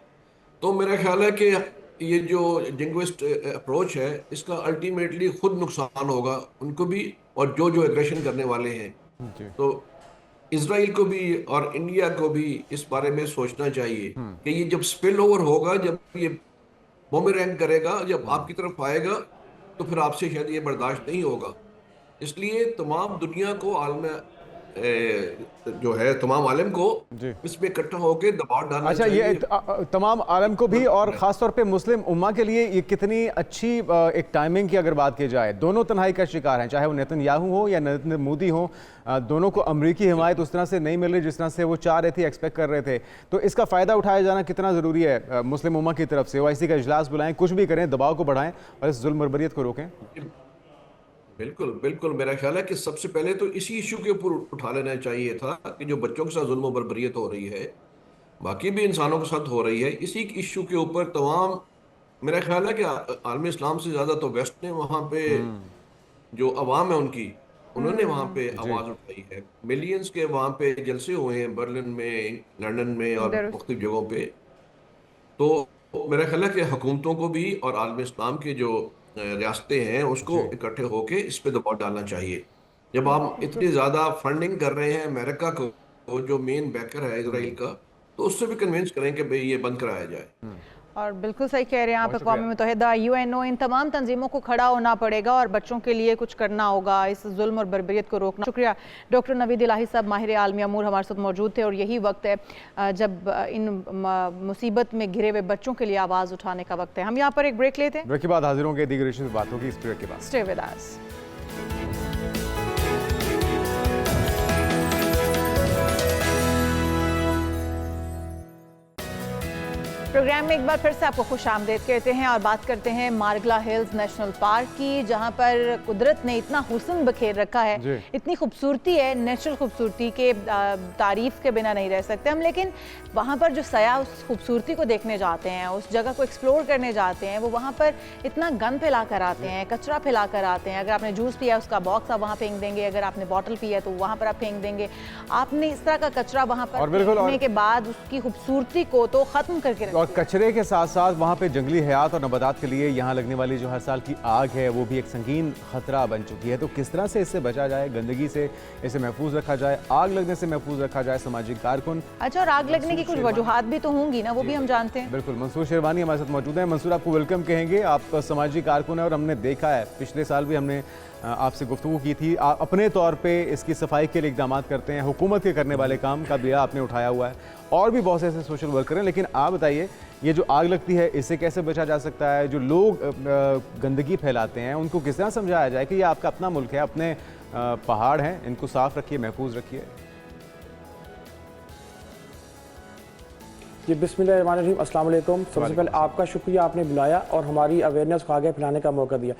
तो मेरा ख्याल है कि ये जो जिंगविस्ट अप्रोच है, इसका अल्टीमेटली खुद नुकसान होगा उनको भी, और जो जो एग्रेशन करने वाले हैं। तो इसराइल को भी और इंडिया को भी इस बारे में सोचना चाहिए कि ये जब स्पिल ओवर होगा, जब ये बूमरैंग करेगा, जब आपकी तरफ आएगा, तो फिर आपसे शायद ये बर्दाश्त नहीं होगा। इसलिए तमाम दुनिया को, आलम जो है तमाम आलम को इसमें इकट्ठा होकर दबाव डालना चाहिए। ये तमाम आलम को भी, और ख़ास तौर पे मुस्लिम उम्मा के लिए ये कितनी अच्छी एक टाइमिंग की अगर बात की जाए। दोनों तन्हाई का शिकार हैं, चाहे वो नेतन्याहू हो या नरेंद्र मोदी हो। दोनों को अमरीकी हिमायत उस तरह से नहीं मिल रही जिस तरह से वो चाह रहे थे, एक्सपेक्ट कर रहे थे। तो इसका फ़ायदा उठाया जाना कितना ज़रूरी है मुस्लिम उम्मा की तरफ से? OIC का इजलास बुलाएं, कुछ भी करें, दबाव को बढ़ाएं और इस जुल्म बर्बरियत को रोकें। बिल्कुल बिल्कुल, मेरा ख्याल है कि सबसे पहले तो इसी इशू के ऊपर उठा लेना चाहिए था कि जो बच्चों के साथ जुल्म बर्बरियत हो रही है, बाकी भी इंसानों के साथ हो रही है। इसी इशू के ऊपर तमाम, मेरा ख्याल है कि आलम इस्लाम से ज़्यादा तो वेस्ट ने वहाँ पे, जो अवाम है उनकी, उन्होंने वहाँ पे आवाज़ उठाई है। मिलियंस के वहाँ पे जलसे हुए हैं, बर्लिन में, लंदन में और मुख्तलिफ जगहों पे। तो मेरा ख्याल है कि हुकूमतों को भी और आलम इस्लाम के जो रियासतें हैं उसको इकट्ठे होके इस पे दबाव डालना चाहिए। जब आप इतनी ज़्यादा फंडिंग कर रहे हैं अमेरिका को, जो मेन बैकर है इसराइल का, तो उससे भी कन्विंस करें कि भाई ये बंद कराया जाए। और बिल्कुल सही कह रहे हैं आप, अक़वाम मुत्तहिदा, UNO, इन तमाम तंजीमों को खड़ा होना पड़ेगा और बच्चों के लिए कुछ करना होगा, इस जुल्म और बर्बरियत को रोकना। शुक्रिया डॉक्टर नवीद इलाही साहब, माहिर आलमी अमूर हमारे साथ मौजूद थे। और यही वक्त है जब इन मुसीबत में घिरे हुए बच्चों के लिए आवाज़ उठाने का वक्त है। हम यहाँ पर एक ब्रेक लेते हैं, ब्रेक के बाद हाजिर होंगे, दीगर इश्यूज़ बात होगी इस ब्रेक के बाद। Stay with us. प्रोग्राम में एक बार फिर से आपको खुश आमदेद कहते हैं और बात करते हैं मार्गला हिल्स नेशनल पार्क की, जहां पर कुदरत ने इतना हुस्न बखेर रखा है, इतनी खूबसूरती है, नेचुरल खूबसूरती के तारीफ के बिना नहीं रह सकते हम। लेकिन वहां पर जो सयाह उस खूबसूरती को देखने जाते हैं, उस जगह को एक्सप्लोर करने जाते हैं, वो वहाँ पर इतना गंद फैला कर आते हैं, कचरा फैला कर आते हैं। अगर आपने जूस पिया उसका बॉक्स आप वहाँ फेंक देंगे, अगर आपने बॉटल पिया तो वहाँ पर आप फेंक देंगे। आपने इस तरह का कचरा वहाँ पर फेंकने के बाद उसकी खूबसूरती को तो ख़त्म करके कचरे के साथ साथ वहाँ पे जंगली हयात और नबातात के लिए यहाँ लगने वाली जो हर साल की आग है वो भी एक संगीन खतरा बन चुकी है। तो किस तरह से इससे बचा जाए, गंदगी से इसे महफूज रखा जाए, आग लगने से महफूज रखा जाए, सामाजिक कारकुन। अच्छा, और आग लगने की कुछ वजूहात भी तो होंगी ना, वो भी हम जानते हैं। बिल्कुल, मंसूर शेरवानी हमारे साथ मौजूद हैं। मंसूर, आपको वेलकम कहेंगे। आप सामाजिक कारकुन है और हमने देखा है पिछले साल भी हमने आपसे गुफ्तगू की थी। आप अपने तौर पे इसकी सफाई के लिए इक़दाम करते हैं, हुकूमत के करने वाले काम का भी आपने उठाया हुआ है, और भी बहुत से ऐसे सोशल वर्कर हैं। लेकिन आप बताइए, ये जो आग लगती है इससे कैसे बचा जा सकता है? जो लोग गंदगी फैलाते हैं उनको किस तरह समझाया जाए कि ये आपका अपना मुल्क है, अपने पहाड़ हैं, इनको साफ़ रखिए, महफूज रखिए। जी बिस्मिल्लाहिर्रहमानिर्रहीम, अस्सलाम वालेकुम। सबसे पहले आपका शुक्रिया, आपने बुलाया और हमारी अवेयरनेस को आगे फैलाने का मौका दिया।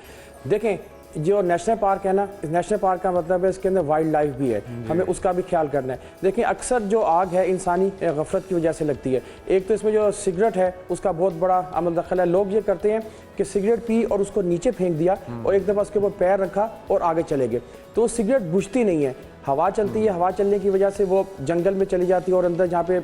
देखें, जो नेशनल पार्क है ना, इस नेशनल पार्क का मतलब है इसके अंदर वाइल्ड लाइफ भी है, हमें उसका भी ख्याल करना है। देखिए, अक्सर जो आग है इंसानी गफलत की वजह से लगती है। एक तो इसमें जो सिगरेट है उसका बहुत बड़ा अमल दखल है। लोग ये करते हैं कि सिगरेट पी और उसको नीचे फेंक दिया और एक दफ़ा उसके ऊपर पैर रखा और आगे चले गए, तो सिगरेट बुझती नहीं है। हवा चलती है, हवा चलने की वजह से वो जंगल में चली जाती है और अंदर जहाँ पे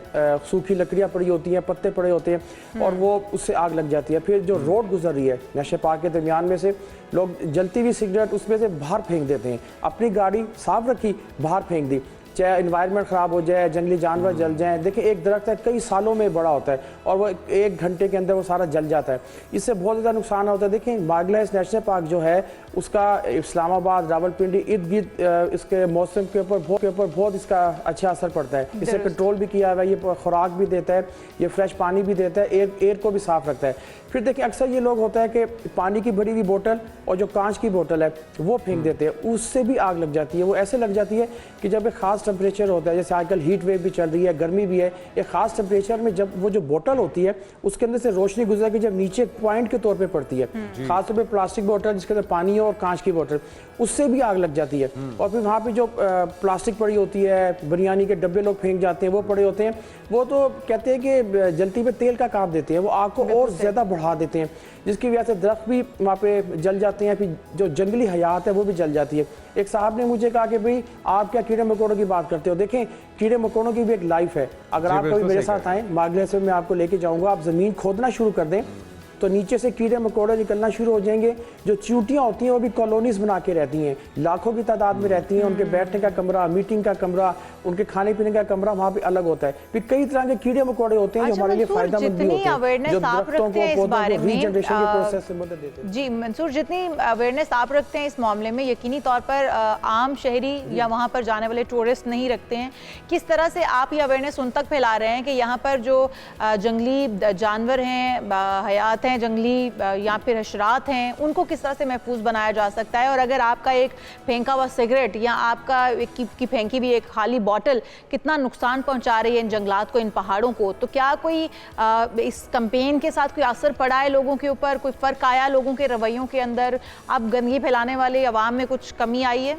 सूखी लकड़ियाँ पड़ी होती हैं, पत्ते पड़े होते हैं और वो उससे आग लग जाती है। फिर जो रोड गुजर रही है नेशनल पार्क के दरमियान में से, लोग जलती हुई सिगरेट उसमें से बाहर फेंक देते हैं। अपनी गाड़ी साफ रखी, बाहर फेंक दी, चाहे इन्वायरमेंट ख़राब हो जाए, जंगली जानवर जल जाएँ। देखिए, एक दरख्त है कई सालों में बड़ा होता है और वो 1 घंटे के अंदर वो सारा जल जाता है, इससे बहुत ज़्यादा नुकसान होता है। देखिए, मार्गलाइस नेशनल पार्क जो है उसका इस्लामाबाद, रावलपिंडी, इर्द गिर्द इसके मौसम के ऊपर बहुत इसका अच्छा असर पड़ता है। इसे कंट्रोल भी किया हुआ है, ये खुराक भी देता है, ये फ्रेश पानी भी देता है, एयर को भी साफ़ रखता है। फिर देखिए, अक्सर ये लोग होता है कि पानी की भरी हुई बोतल और जो कांच की बोतल है वो फेंक देते हैं, उससे भी आग लग जाती है। वो ऐसे लग जाती है कि जब एक ख़ास टेम्परेचर होता है, जैसे आजकल हीट वेव भी चल रही है, गर्मी भी है, एक ख़ास टेम्परेचर में जब वो जो बोतल होती है उसके अंदर से रोशनी गुजर के जब नीचे पॉइंट के तौर पे पड़ती है, खासतौर पे प्लास्टिक बोतल जिसके अंदर पानी है और कांच की बोतल, उससे भी आग लग जाती है। और फिर वहाँ पे जो प्लास्टिक पड़ी होती है, बिरयानी के डब्बे लोग फेंक जाते हैं, वो पड़े होते हैं, वो तो कहते हैं कि जलती पे तेल का काम देते हैं, वो आग को और ज़्यादा बढ़ा देते हैं, जिसकी वजह से दरख्त भी वहाँ पे जल जाते हैं। फिर जो जंगली हयात है वो भी जल जाती है। एक साहब ने मुझे कहा कि भाई आप क्या कीड़े मकोड़ों की बात करते हो? देखें, कीड़े मकोड़ों की भी एक लाइफ है। अगर आप कभी मेरे साथ आएँ, मार्गले से मैं आपको लेके जाऊँगा, आप ज़मीन खोदना शुरू कर दें तो नीचे से कीड़े मकोड़े निकलना शुरू हो जाएंगे। जो चींटियाँ होती हैं वो भी कॉलोनीज बना के रहती हैं, लाखों की तादाद में रहती हैं। उनके बैठने का कमरा, मीटिंग का कमरा, उनके खाने पीने का कमरा वहाँ पे अलग होता है। फिर कई तरह के कीड़े मकोड़े होते हैं जो हमारे लिए फायदेमंद भी होते हैं, जो दरख्तों को रीजनरेशन के प्रोसेस से मदद देते हैं। जी मंसूर, जितनी अवेयरनेस आप रखते हैं इस मामले में, यकीनी तौर पर आम शहरी या वहाँ पर जाने वाले टूरिस्ट नहीं रखते हैं। किस तरह से आप ये अवेयरनेस उन तक फैला रहे हैं कि यहाँ पर जो जंगली जानवर हैं, हयात हैं, जंगली या फिर हशरात हैं, उनको किस तरह से महफूज बनाया जा सकता है? और अगर आपका एक फेंका हुआ सिगरेट या आपका की फेंकी भी एक खाली बॉटल कितना नुकसान पहुंचा रही है इन जंगलात को, इन पहाड़ों को, तो क्या कोई इस कैंपेन के साथ कोई असर पड़ा है लोगों के ऊपर? कोई फ़र्क आया लोगों के रवैयों के अंदर? आप गंदगी फैलाने वाले अवाम में कुछ कमी आई है?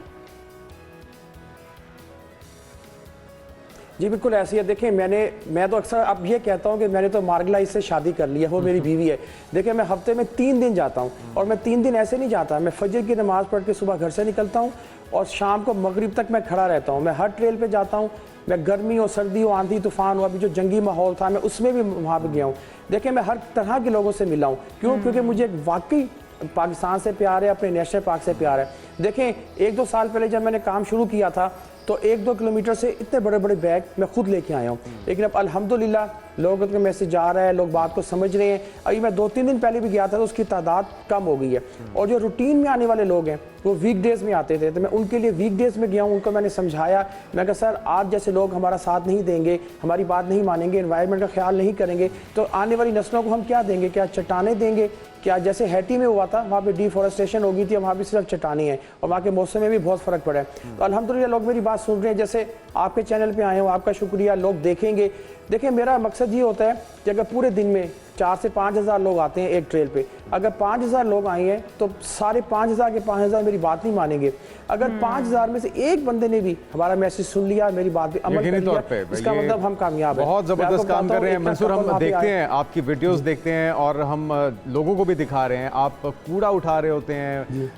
जी बिल्कुल ऐसी है। देखिए, मैं तो अक्सर अब ये कहता हूँ कि मैंने तो मार्गलाइज से शादी कर ली है, वो मेरी बीवी है। देखिए, मैं हफ्ते में 3 दिन जाता हूँ और मैं 3 दिन ऐसे नहीं जाता। मैं फजर की नमाज़ पढ़ के सुबह घर से निकलता हूँ और शाम को मगरिब तक मैं खड़ा रहता हूँ। मैं हर ट्रेल पे जाता हूँ। मैं गर्मी हो, सर्दी हो, आंधी तूफान हो, अभी जो जंगी माहौल था मैं उसमें भी वहाँ पर गया हूँ। देखिए, मैं हर तरह के लोगों से मिला हूँ। क्यों? क्योंकि मुझे वाकई पाकिस्तान से प्यार है, अपने नेशनल पार्क से प्यार है। देखें, 1-2 साल पहले जब मैंने काम शुरू किया था तो 1-2 किलोमीटर से इतने बड़े बड़े बैग मैं खुद लेके आया हूँ। लेकिन अब अल्हम्दुलिल्लाह लोगों के मैसेज आ रहा है, लोग बात को समझ रहे हैं। अभी मैं 2-3 दिन पहले भी गया था तो उसकी तादाद कम हो गई है। और जो रूटीन में आने वाले लोग हैं वो वीकडेज में आते थे, तो मैं उनके लिए वीकडेज में गया हूँ। उनको मैंने समझाया, मैं कहा सर आज जैसे लोग हमारा साथ नहीं देंगे, हमारी बात नहीं मानेंगे, एनवायरनमेंट का ख्याल नहीं करेंगे, तो आने वाली नस्लों को हम क्या देंगे? क्या चट्टाने देंगे? क्या जैसे हैटी में हुआ था, वहाँ पे डिफॉरेस्टेशन हो गई थी, वहाँ पे सिर्फ चट्टाने हैं और वहाँ के मौसम में भी बहुत फ़र्क पड़ा है। तो अल्हम्दुलिल्लाह लोग मेरी बात सुन रहे हैं। जैसे आपके चैनल पे आए हो, आपका शुक्रिया, लोग देखेंगे। देखिए, मेरा मकसद ये होता है कि अगर पूरे दिन में 4 से 5,000 लोग आते हैं एक ट्रेल पे। अगर 5,000 लोग आए हैं तो सारे 5,000 के 5,000 मेरी बात नहीं मानेंगे। अगर 5,000 में से एक बंदे ने भी हमारा मैसेज सुन लिया, मेरी बात पे अमल कर लिया, इसका मतलब हम कामयाब हैं। बहुत ज़बरदस्त काम कर रहे हैं मंसूर। हम देखते हैं आपकी वीडियोस देखते हैं और हम लोगों को भी दिखा रहे हैं, आप कूड़ा उठा रहे होते हैं,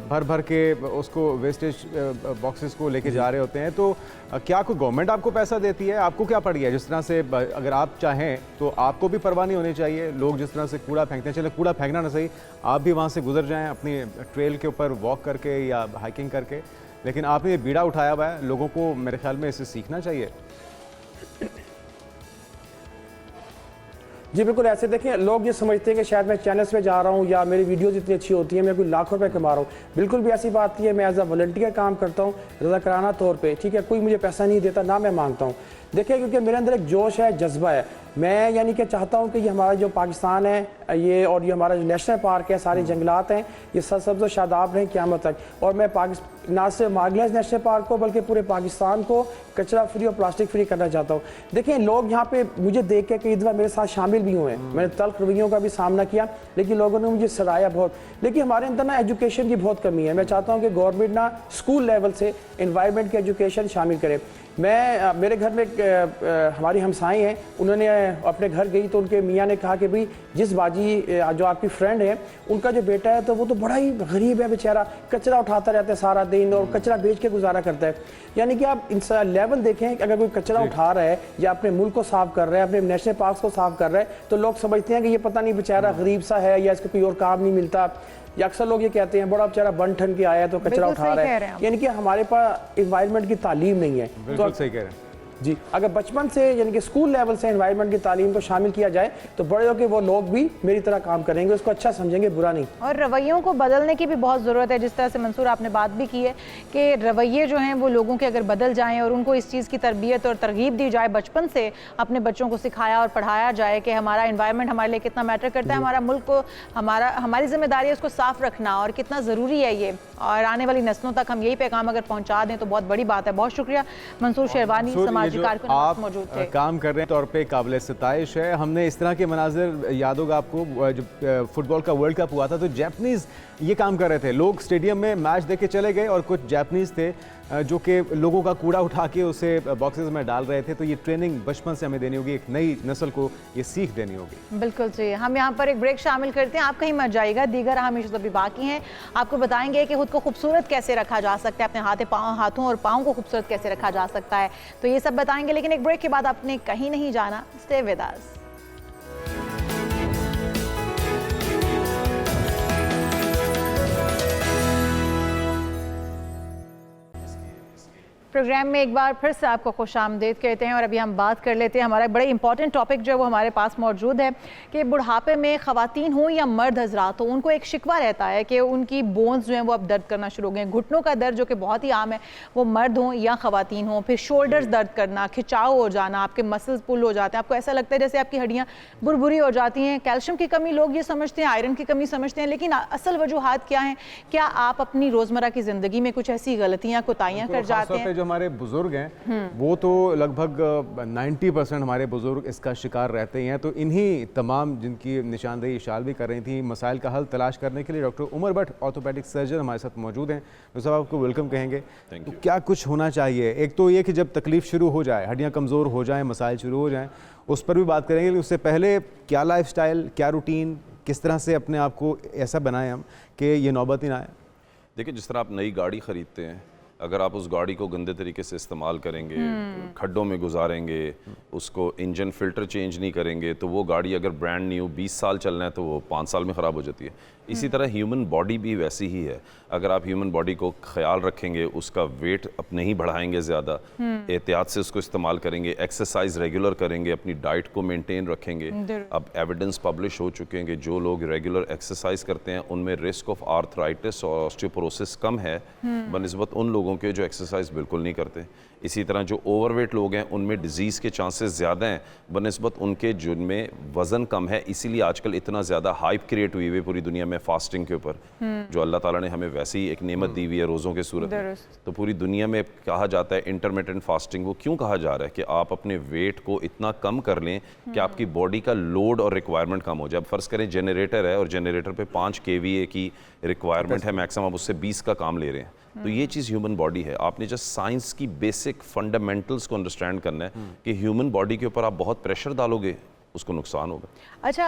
भर भर के उसको वेस्टेज बॉक्सेस को लेके जा रहे होते हैं। तो क्या कोई गवर्नमेंट आपको पैसा देती है? आपको क्या पड़ गया जिस तरह से, अगर आप चाहें तो आपको भी परवाह नहीं होनी चाहिए? लोग जिस तरह से कूड़ा फेंकते हैं, चले कूड़ा फेंकना ना सही, आप भी वहाँ से गुजर जाएं अपनी ट्रेल के ऊपर वॉक करके या हाइकिंग करके, लेकिन आपने ये बीड़ा उठाया हुआ है। लोगों को मेरे ख्याल में इससे सीखना चाहिए। जी बिल्कुल, ऐसे देखें, लोग ये समझते हैं कि शायद मैं चैनल्स पे जा रहा हूँ या मेरी वीडियोज़ इतनी अच्छी होती है, मैं कोई लाखों रुपए कमा रहा हूँ। बिल्कुल भी ऐसी बात नहीं है। मैं एज अ वॉलंटियर काम करता हूँ, रज़ाकाराना तौर पे, ठीक है। कोई मुझे पैसा नहीं देता, ना मैं मांगता हूँ। देखिए, क्योंकि मेरे अंदर एक जोश है, जज्बा है। मैं यानी कि चाहता हूँ कि ये हमारा जो पाकिस्तान है ये, और ये हमारा जो नेशनल पार्क है, सारे जंगलात हैं, ये सरसब्ज़ और शादाब रहें क़यामत तक। और मैं ना सिर्फ मार्गलेस नेशनल पार्क को बल्कि पूरे पाकिस्तान को कचरा फ्री और प्लास्टिक फ्री करना चाहता हूँ। देखिए, लोग यहाँ पे मुझे देख के कई दफ़ा मेरे साथ शामिल भी हुए हैं। मैंने तल्ख रवैयों का भी सामना किया, लेकिन लोगों ने मुझे सराहा बहुत। लेकिन हमारे अंदर ना एजुकेशन की बहुत कमी है। मैं चाहता हूँ कि गवर्नमेंट ना स्कूल लेवल से एनवायरनमेंट की एजुकेशन शामिल करे। मेरे घर में हमारी हमसाएं हैं, उन्होंने अपने घर गई तो उनके मियाँ ने कहा कि भाई जिस बाजी जो आपकी फ्रेंड है, उनका जो बेटा है तो वो तो बड़ा ही गरीब है बेचारा, कचरा उठाता रहता है सारा दिन और कचरा बेच के गुजारा करता है। यानी कि आप इन लेवल देखें, अगर कोई कचरा उठा रहा है या अपने मुल्क को साफ कर रहा है, अपने नेशनल पार्क को साफ कर रहा है, तो लोग समझते हैं कि ये पता नहीं बेचारा गरीब सा है या इसको कोई और काम नहीं मिलता। या अक्सर लोग ये कहते हैं बड़ा बेचारा बन ठन के आया है तो कचरा उठा रहा है। यानी कि हमारे पास एनवायरनमेंट की तालीम नहीं है। बिल्कुल सही कह रहे हैं जी। अगर बचपन से यानी कि स्कूल लेवल से एनवायरनमेंट की तालीम को शामिल किया जाए तो बड़े होकर वो लोग भी मेरी तरह काम करेंगे, उसको अच्छा समझेंगे, बुरा नहीं। और रवैयों को बदलने की भी बहुत ज़रूरत है। जिस तरह से मंसूर आपने बात भी की है कि रवैये जो हैं वो लोगों के अगर बदल जाएं और उनको इस चीज़ की तरबियत और तरगीब दी जाए, बचपन से अपने बच्चों को सिखाया और पढ़ाया जाए कि हमारा एनवायरनमेंट हमारे लिए कितना मैटर करता है, हमारा मुल्क को, हमारी जिम्मेदारी है उसको साफ़ रखना और कितना ज़रूरी है ये, और आने वाली नस्लों तक हम यही पैगाम अगर पहुँचा दें तो बहुत बड़ी बात है। बहुत शुक्रिया मंसूर शेरवानी, समाजी कारकुन काम कर रहे हैं तौर पे काबिल सताइश है। हमने इस तरह के मनाजिर याद होगा आपको, जब फुटबॉल का वर्ल्ड कप हुआ था तो जैपनीज़ ये काम कर रहे थे। लोग स्टेडियम में मैच देख के चले गए और कुछ जैपनीज़ थे जो कि लोगों का कूड़ा उठा के उसे बॉक्सेस में डाल रहे थे। तो ये ट्रेनिंग बचपन से हमें देनी होगी, एक नई नस्ल को ये सीख देनी होगी। बिल्कुल सही। हम यहाँ पर एक ब्रेक शामिल करते हैं, आप कहीं मत जाइएगा, दीगर अहम इश्यूज़ अभी बाकी हैं। आपको बताएंगे कि खुद को खूबसूरत कैसे रखा जा सकता है, अपने हाथों और पाँव को खूबसूरत कैसे रखा जा सकता है, तो ये सब बताएंगे। लेकिन एक ब्रेक के बाद आपने कहीं नहीं जाना, स्टे विद अस। प्रोग्राम में एक बार फिर से आपको खुशामदीद कहते हैं और अभी हम बात कर लेते हैं हमारा बड़े इंपॉर्टेंट टॉपिक जो है वो हमारे पास मौजूद है कि बुढ़ापे में ख़वातीन हों या मर्द हजरात हो, उनको एक शिकवा रहता है कि उनकी बोन्स जो हैं वो अब दर्द करना शुरू हो गए। घुटनों का दर्द जो कि बहुत ही आम है, वो मर्द हों या ख़वातीन हों। फिर शोल्डर्स दर्द करना, खिंचाव हो जाना, आपके मसल्स पुल हो जाते हैं, आपको ऐसा लगता है जैसे आपकी हड्डियाँ बुरबुरी हो जाती हैं। कैल्शियम की कमी लोग ये समझते हैं, आयरन की कमी समझते हैं, लेकिन असल वजूहात क्या हैं? क्या आप अपनी रोज़मर्रा की ज़िंदगी में कुछ ऐसी गलतियाँ, कोताहियाँ कर जाते हैं? हमारे बुजुर्ग हैं वो तो लगभग 90% हमारे बुजुर्ग इसका शिकार रहते हैं। तो इन्हीं तमाम जिनकी निशानदेही शाल भी कर रही थी, मसाइल का हल तलाश करने के लिए doctor Umar Bhat orthopaedic surgeon हमारे साथ मौजूद हैं। तो साहब आपको वेलकम कहेंगे। तो क्या कुछ होना चाहिए? एक तो ये कि जब तकलीफ शुरू हो जाए, हड्डियाँ कमज़ोर हो जाएँ, मसाइल शुरू हो जाएँ, उस पर भी बात करेंगे। लेकिन उससे पहले क्या लाइफस्टाइल, क्या रूटीन, किस तरह से अपने आप को ऐसा बनाएं हम कि ये नौबत ही ना आए? देखिए, जिस तरह आप नई गाड़ी ख़रीदते हैं, अगर आप उस गाड़ी को गंदे तरीके से इस्तेमाल करेंगे, खड्डों में गुजारेंगे, उसको इंजन फ़िल्टर चेंज नहीं करेंगे, तो वो गाड़ी अगर ब्रांड न्यू 20 साल चलना है तो वो 5 साल में ख़राब हो जाती है। इसी तरह ह्यूमन बॉडी भी वैसी ही है। अगर आप ह्यूमन बॉडी को ख्याल रखेंगे, उसका वेट अब नहीं बढ़ाएंगे ज़्यादा, एहतियात से उसको इस्तेमाल करेंगे, एक्सरसाइज रेगुलर करेंगे, अपनी डाइट को मेंटेन रखेंगे। अब एविडेंस पब्लिश हो चुके हैं कि जो लोग रेगुलर एक्सरसाइज करते हैं उनमें रिस्क ऑफ आर्थराइटिस और ऑस्टियोपोरोसिस कम है बनिस्बत उन लोगों के जो एक्सरसाइज बिल्कुल नहीं करते। इसी तरह जो ओवरवेट लोग हैं उनमें डिजीज़ के चांसेस ज़्यादा हैं बनिस्बत उनके जिनमें वज़न कम है। इसीलिए आजकल इतना ज़्यादा हाइप क्रिएट हुई है पूरी दुनिया में में फास्टिंग के ऊपर, जो अल्लाह ताला ने हमें वैसे ही एक नेमत दी हुई है रोज़ों के सूरत में। तो पूरी दुनिया में कहा जाता है इंटरमिटेंट फास्टिंग, वो क्यों कहा जा रहा है कि आप अपने वेट को इतना कम कर लें कि आपकी बॉडी का लोड और रिक्वायरमेंट कम हो जाए। अब फ़र्ज़ करें जनरेटर है और जनरेटर पे 5 kVA की रिक्वायरमेंट है मैक्सिमम, आप उससे 20 का काम ले रहे हैं। तो ये चीज़ ह्यूमन बॉडी है। आपने जस्ट साइंस की बेसिक फंडामेंटल्स को अंडरस्टैंड करना है कि ह्यूमन बॉडी के ऊपर आप बहुत प्रेशर डालोगे, उसको नुकसान होगा। अच्छा,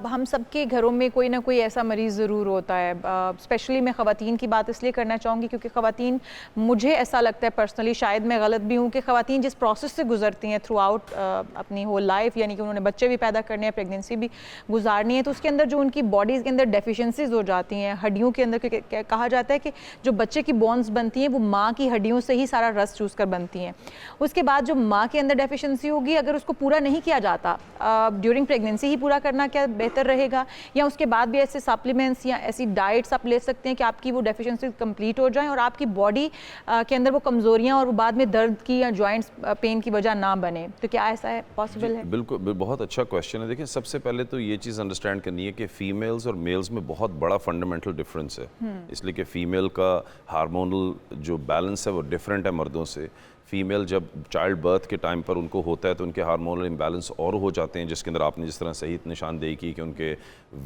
हम सबके घरों में कोई ना कोई ऐसा मरीज़ ज़रूर होता है। स्पेशली मैं ख़वातीन की बात इसलिए करना चाहूँगी क्योंकि ख़वातीन, मुझे ऐसा लगता है पर्सनली, शायद मैं गलत भी हूँ, कि ख़वातीन जिस प्रोसेस से गुजरती हैं थ्रू आउट अपनी होल लाइफ, यानी कि उन्होंने बच्चे भी पैदा करने हैं, प्रेगनेंसी भी गुजारनी है, तो उसके अंदर जो उनकी बॉडीज़ के अंदर डेफिशिएंसीज हो जाती हैं हड्डियों के अंदर, क्योंकि कहा जाता है कि जो बच्चे की बोन्स बनती हैं वो माँ की हड्डियों से ही सारा रस चूस कर बनती हैं। उसके बाद जो माँ के अंदर डेफिशिएंसी होगी, अगर उसको पूरा नहीं किया जाता ड्यूरिंग प्रेगनेंसी ही पूरा करना क्या बेहतर रहेगा, या उसके बाद भी ऐसे सप्लीमेंट्स या ऐसी डाइट्स आप ले सकते हैं कि आपकी वो डेफिशिएंसी कंप्लीट हो जाए और आपकी बॉडी के अंदर वो कमज़ोरियाँ और वो बाद में दर्द की या जॉइंट्स पेन की वजह ना बने? तो क्या ऐसा है, पॉसिबल है? बिल्कुल, बहुत अच्छा क्वेश्चन है। देखिए, सबसे पहले तो ये चीज़ अंडरस्टैंड करनी है कि फ़ीमेल्स और मेल्स में बहुत बड़ा फंडामेंटल डिफरेंस है। इसलिए कि फ़ीमेल का हार्मोनल जो बैलेंस है वो डिफरेंट है मर्दों से। फीमेल जब चाइल्ड बर्थ के टाइम पर उनको होता है तो उनके हार्मोनल इम्बैलेंस और हो जाते हैं, जिसके अंदर आपने जिस तरह सही निशानदेही की कि उनके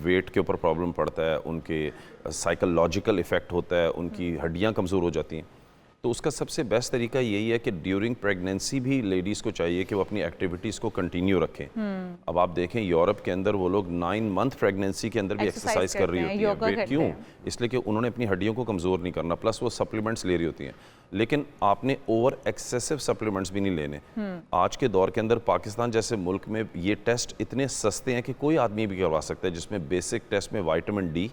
वेट के ऊपर प्रॉब्लम पड़ता है, उनके साइकोलॉजिकल इफ़ेक्ट होता है, उनकी हड्डियाँ कमज़ोर हो जाती हैं। तो उसका सबसे बेस्ट तरीका यही है कि ड्यूरिंग प्रेगनेंसी भी लेडीज़ को चाहिए कि वो अपनी एक्टिविटीज़ को कंटिन्यू रखें। अब आप देखें यूरोप के अंदर वो लोग 9 मंथ प्रेगनेंसी के अंदर भी एक्सरसाइज कर रही होती हैं। वेट क्यों? इसलिए कि उन्होंने अपनी हड्डियों को कमज़ोर नहीं करना, प्लस वो सप्लीमेंट्स ले रही होती हैं। लेकिन आपने ओवर एक्सेसिव सप्लीमेंट्स भी नहीं लेने। आज के दौर के अंदर पाकिस्तान जैसे मुल्क में ये टेस्ट इतने सस्ते हैं कि कोई आदमी भी करवा सकता है, जिसमें बेसिक टेस्ट में विटामिन डी,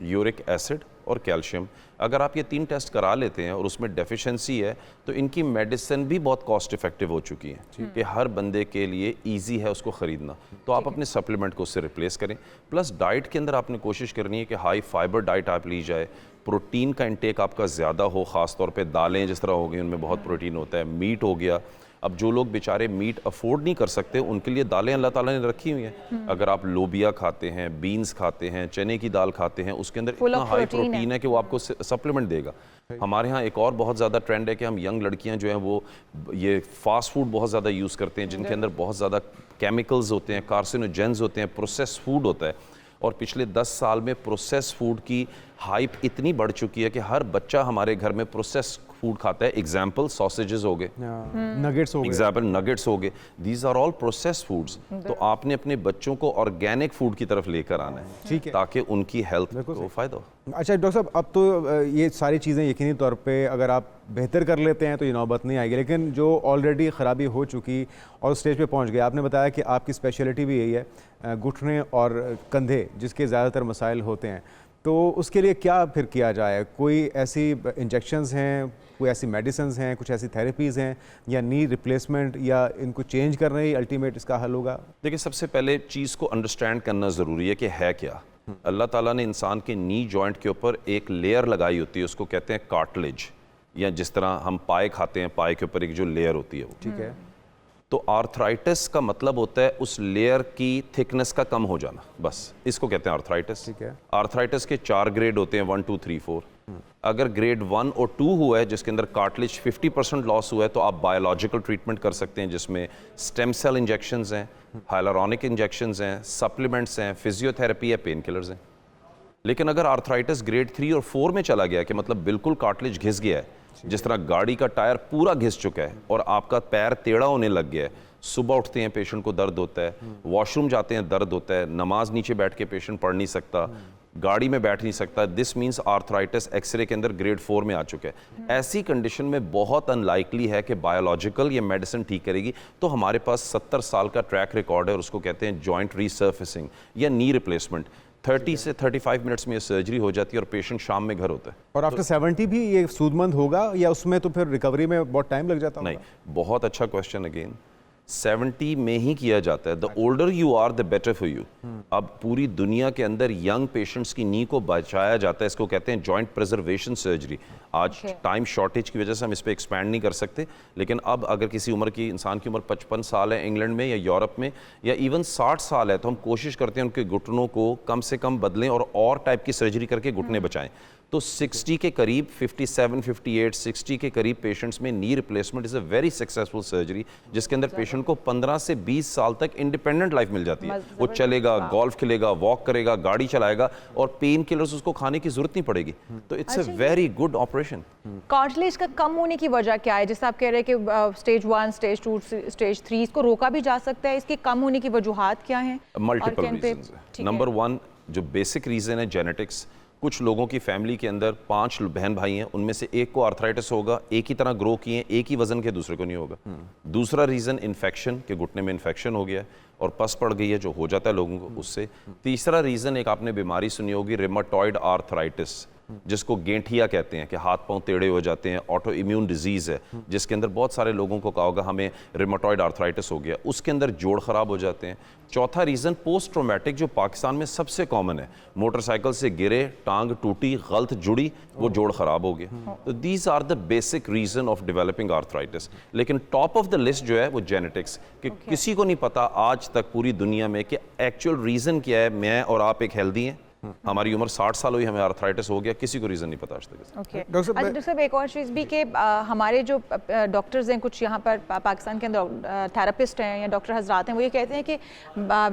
यूरिक एसिड और कैल्शियम, अगर आप ये 3 टेस्ट करा लेते हैं और उसमें डेफिशिएंसी है तो इनकी मेडिसिन भी बहुत कॉस्ट इफेक्टिव हो चुकी है कि हर बंदे के लिए इजी है उसको ख़रीदना। तो आप अपने सप्लीमेंट को उससे रिप्लेस करें। प्लस डाइट के अंदर आपने कोशिश करनी है कि हाई फाइबर डाइट आप ली जाए, प्रोटीन का इंटेक आपका ज़्यादा हो, ख़ास तौर पे दालें जिस तरह हो गई उनमें बहुत प्रोटीन होता है, मीट हो गया। अब जो लोग बेचारे मीट अफोर्ड नहीं कर सकते उनके लिए दालें अल्लाह ताला ने रखी हुई हैं। अगर आप लोबिया खाते हैं, बीन्स खाते हैं, चने की दाल खाते हैं, उसके अंदर इतना हाई प्रोटीन है कि वो आपको सप्लीमेंट देगा। हमारे यहाँ एक और बहुत ज़्यादा ट्रेंड है कि हम यंग लड़कियाँ जो हैं वो ये फास्ट फूड बहुत ज़्यादा यूज़ करते हैं, जिनके अंदर बहुत ज़्यादा केमिकल्स होते हैं, कार्सिनोजेंस होते हैं, प्रोसेस फूड होता है। और पिछले 10 साल में प्रोसेस फूड की हाइप इतनी बढ़ चुकी है कि हर बच्चा हमारे घर में प्रोसेस फूड खाता है। एग्जाम्पल सॉसेजेस हो गए, नगेट्स हो गए, एग्जाम्पल नगेट्स हो गए, these are all process foods. तो आपने अपने बच्चों को ऑर्गेनिक फूड की तरफ लेकर आना है, ठीक है, ताकि उनकी हेल्थ को फ़ायदा हो। अच्छा डॉक्टर साहब, अब तो ये सारी चीज़ें यकीनी तौर पे अगर आप बेहतर कर लेते हैं तो ये नौबत नहीं आएगी, लेकिन जो ऑलरेडी ख़राबी हो चुकी और स्टेज पे पहुंच गए, आपने बताया कि आपकी स्पेशलिटी भी यही है घुटने और कंधे जिसके ज़्यादातर मसाइल होते हैं, तो उसके लिए क्या फिर किया जाए? कोई ऐसी इंजेक्शंस हैं, कोई ऐसी मेडिसिन्स हैं, कुछ ऐसी थेरेपीज़ हैं, या नी रिप्लेसमेंट, या इनको चेंज करना ही अल्टीमेट इसका हल होगा? देखिए, सबसे पहले चीज़ को अंडरस्टैंड करना ज़रूरी है कि है क्या। अल्लाह ताला ने इंसान के नी जॉइंट के ऊपर एक लेयर लगाई होती है, उसको कहते हैं कार्टिलेज, या जिस तरह हम पाए खाते हैं, पाए के ऊपर एक जो लेयर होती है वो, ठीक है। तो आर्थराइटिस का मतलब होता है उस लेयर की थिकनेस का कम हो जाना, बस इसको कहते हैं आर्थराइटिस। ठीक है। आर्थराइटिस के 4 ग्रेड होते हैं, 1, 2, 3, 4। अगर ग्रेड 1 और 2 हुआ है, जिसके अंदर कार्टिलेज 50% लॉस हुआ है, तो आप बायोलॉजिकल ट्रीटमेंट कर सकते हैं, जिसमें स्टेम सेल इंजेक्शंस हैं, हाइलुरोनिक इंजेक्शंस हैं, सप्लीमेंट्स हैं, फिजियोथेरेपी है, पेन किलर्स हैं। लेकिन अगर आर्थराइटिस ग्रेड 3 और 4 में चला गया, कि मतलब बिल्कुल कार्टिलेज घिस गया है, जिस तरह गाड़ी का टायर पूरा घिस चुका है और आपका पैर टेढ़ा होने लग गया है, सुबह उठते हैं पेशेंट को दर्द होता है, वॉशरूम जाते हैं दर्द होता है, नमाज नीचे बैठ के पेशेंट पढ़ नहीं सकता, गाड़ी में बैठ नहीं सकता, दिस मीन्स आर्थराइटिस एक्सरे के अंदर ग्रेड 4 में आ चुका है। ऐसी कंडीशन में बहुत अनलाइकली है कि बायोलॉजिकल ये मेडिसिन ठीक करेगी। तो हमारे पास 70 साल का ट्रैक रिकॉर्ड है और उसको कहते हैं जॉइंट रीसर्फेसिंग या नी रिप्लेसमेंट। 30 से 35 मिनट्स में ये सर्जरी हो जाती है और पेशेंट शाम में घर होता है। और आफ्टर 70 भी ये सूदमंद होगा, या उसमें तो फिर रिकवरी में बहुत टाइम लग जाता होगा? नहीं, बहुत अच्छा क्वेश्चन अगेन। 70 में ही किया जाता है। The older you are the better for you. अब पूरी दुनिया के अंदर यंग पेशेंट्स की नी को बचाया जाता है, इसको कहते हैं जॉइंट प्रिजर्वेशन सर्जरी। आज टाइम शॉर्टेज की वजह से हम इस पर एक्सपैंड नहीं कर सकते, लेकिन अब अगर किसी उम्र की इंसान की उम्र 55 साल है इंग्लैंड में या यूरोप में, या इवन 60 साल है, तो हम कोशिश करते हैं उनके घुटनों को कम से कम बदलें और टाइप की सर्जरी करके घुटने बचाएं। तो 60 के करीब 57, 58, 60 के करीब पेशेंट्स में knee replacement is a very successful surgery, जिसके अंदर पेशेंट को 15 से 20 साल तक इंडिपेंडेंट लाइफ मिल जाती है। वो चलेगा, गोल्फ खेलेगा, वॉक करेगा, गाड़ी चलाएगा, और पेन किलर्स उसको खाने की जरूरत नहीं पड़ेगी। तो it's a very good operation. Cartilage का कम होने की वजह क्या है? जैसे आप कह रहे हैं कि स्टेज 1, स्टेज 2, स्टेज 3 इसको रोका भी जा सकता है, इसके कम होने की वजूहात क्या हैं? मल्टीपल रीजंस है। नंबर 1 जो बेसिक रीजन है जेनेटिक्स। कुछ लोगों की फैमिली के अंदर 5 बहन भाई हैं, उनमें से एक को आर्थराइटिस होगा, एक ही तरह ग्रो किए, एक ही वजन के, दूसरे को नहीं होगा। दूसरा रीज़न इन्फेक्शन, के घुटने में इन्फेक्शन हो गया है और पस पड़ गई है, जो हो जाता है लोगों को उससे। तीसरा रीज़न एक आपने बीमारी सुनी होगी, रिमेटॉइड आर्थराइटिस, जिसको गेंठिया कहते हैं, कि हाथ पांव टेढ़े हो जाते हैं, ऑटो इम्यून डिजीज़ है, जिसके अंदर बहुत सारे लोगों को कहा होगा हमें रिमेटॉइड आर्थराइटिस हो गया, उसके अंदर जोड़ ख़राब हो जाते हैं। चौथा रीज़न पोस्ट ट्रोमेटिक, जो पाकिस्तान में सबसे कॉमन है, मोटरसाइकिल से गिरे, टांग टूटी, गलत जुड़ी, वो जोड़ ख़राब हो गया। तो these are the basic reason of developing arthritis. लेकिन टॉप ऑफ द लिस्ट जो है वो जेनेटिक्स, कि किसी को नहीं पता आज तक पूरी दुनिया में कि एक्चुअल रीज़न क्या है। मैं और आप एक हेल्दी हैं, हमारी उम्र 60 साल हुई, हमें आर्थराइटिस हो गया, किसी को रीज़न नहीं पता आज तक। ओके डॉक्टर साहब, एक और चीज़ भी कि हमारे जो डॉक्टर्स हैं कुछ यहाँ पर पाकिस्तान के अंदर, थेरेपिस्ट हैं या डॉक्टर हजरात हैं, वो ये कहते हैं कि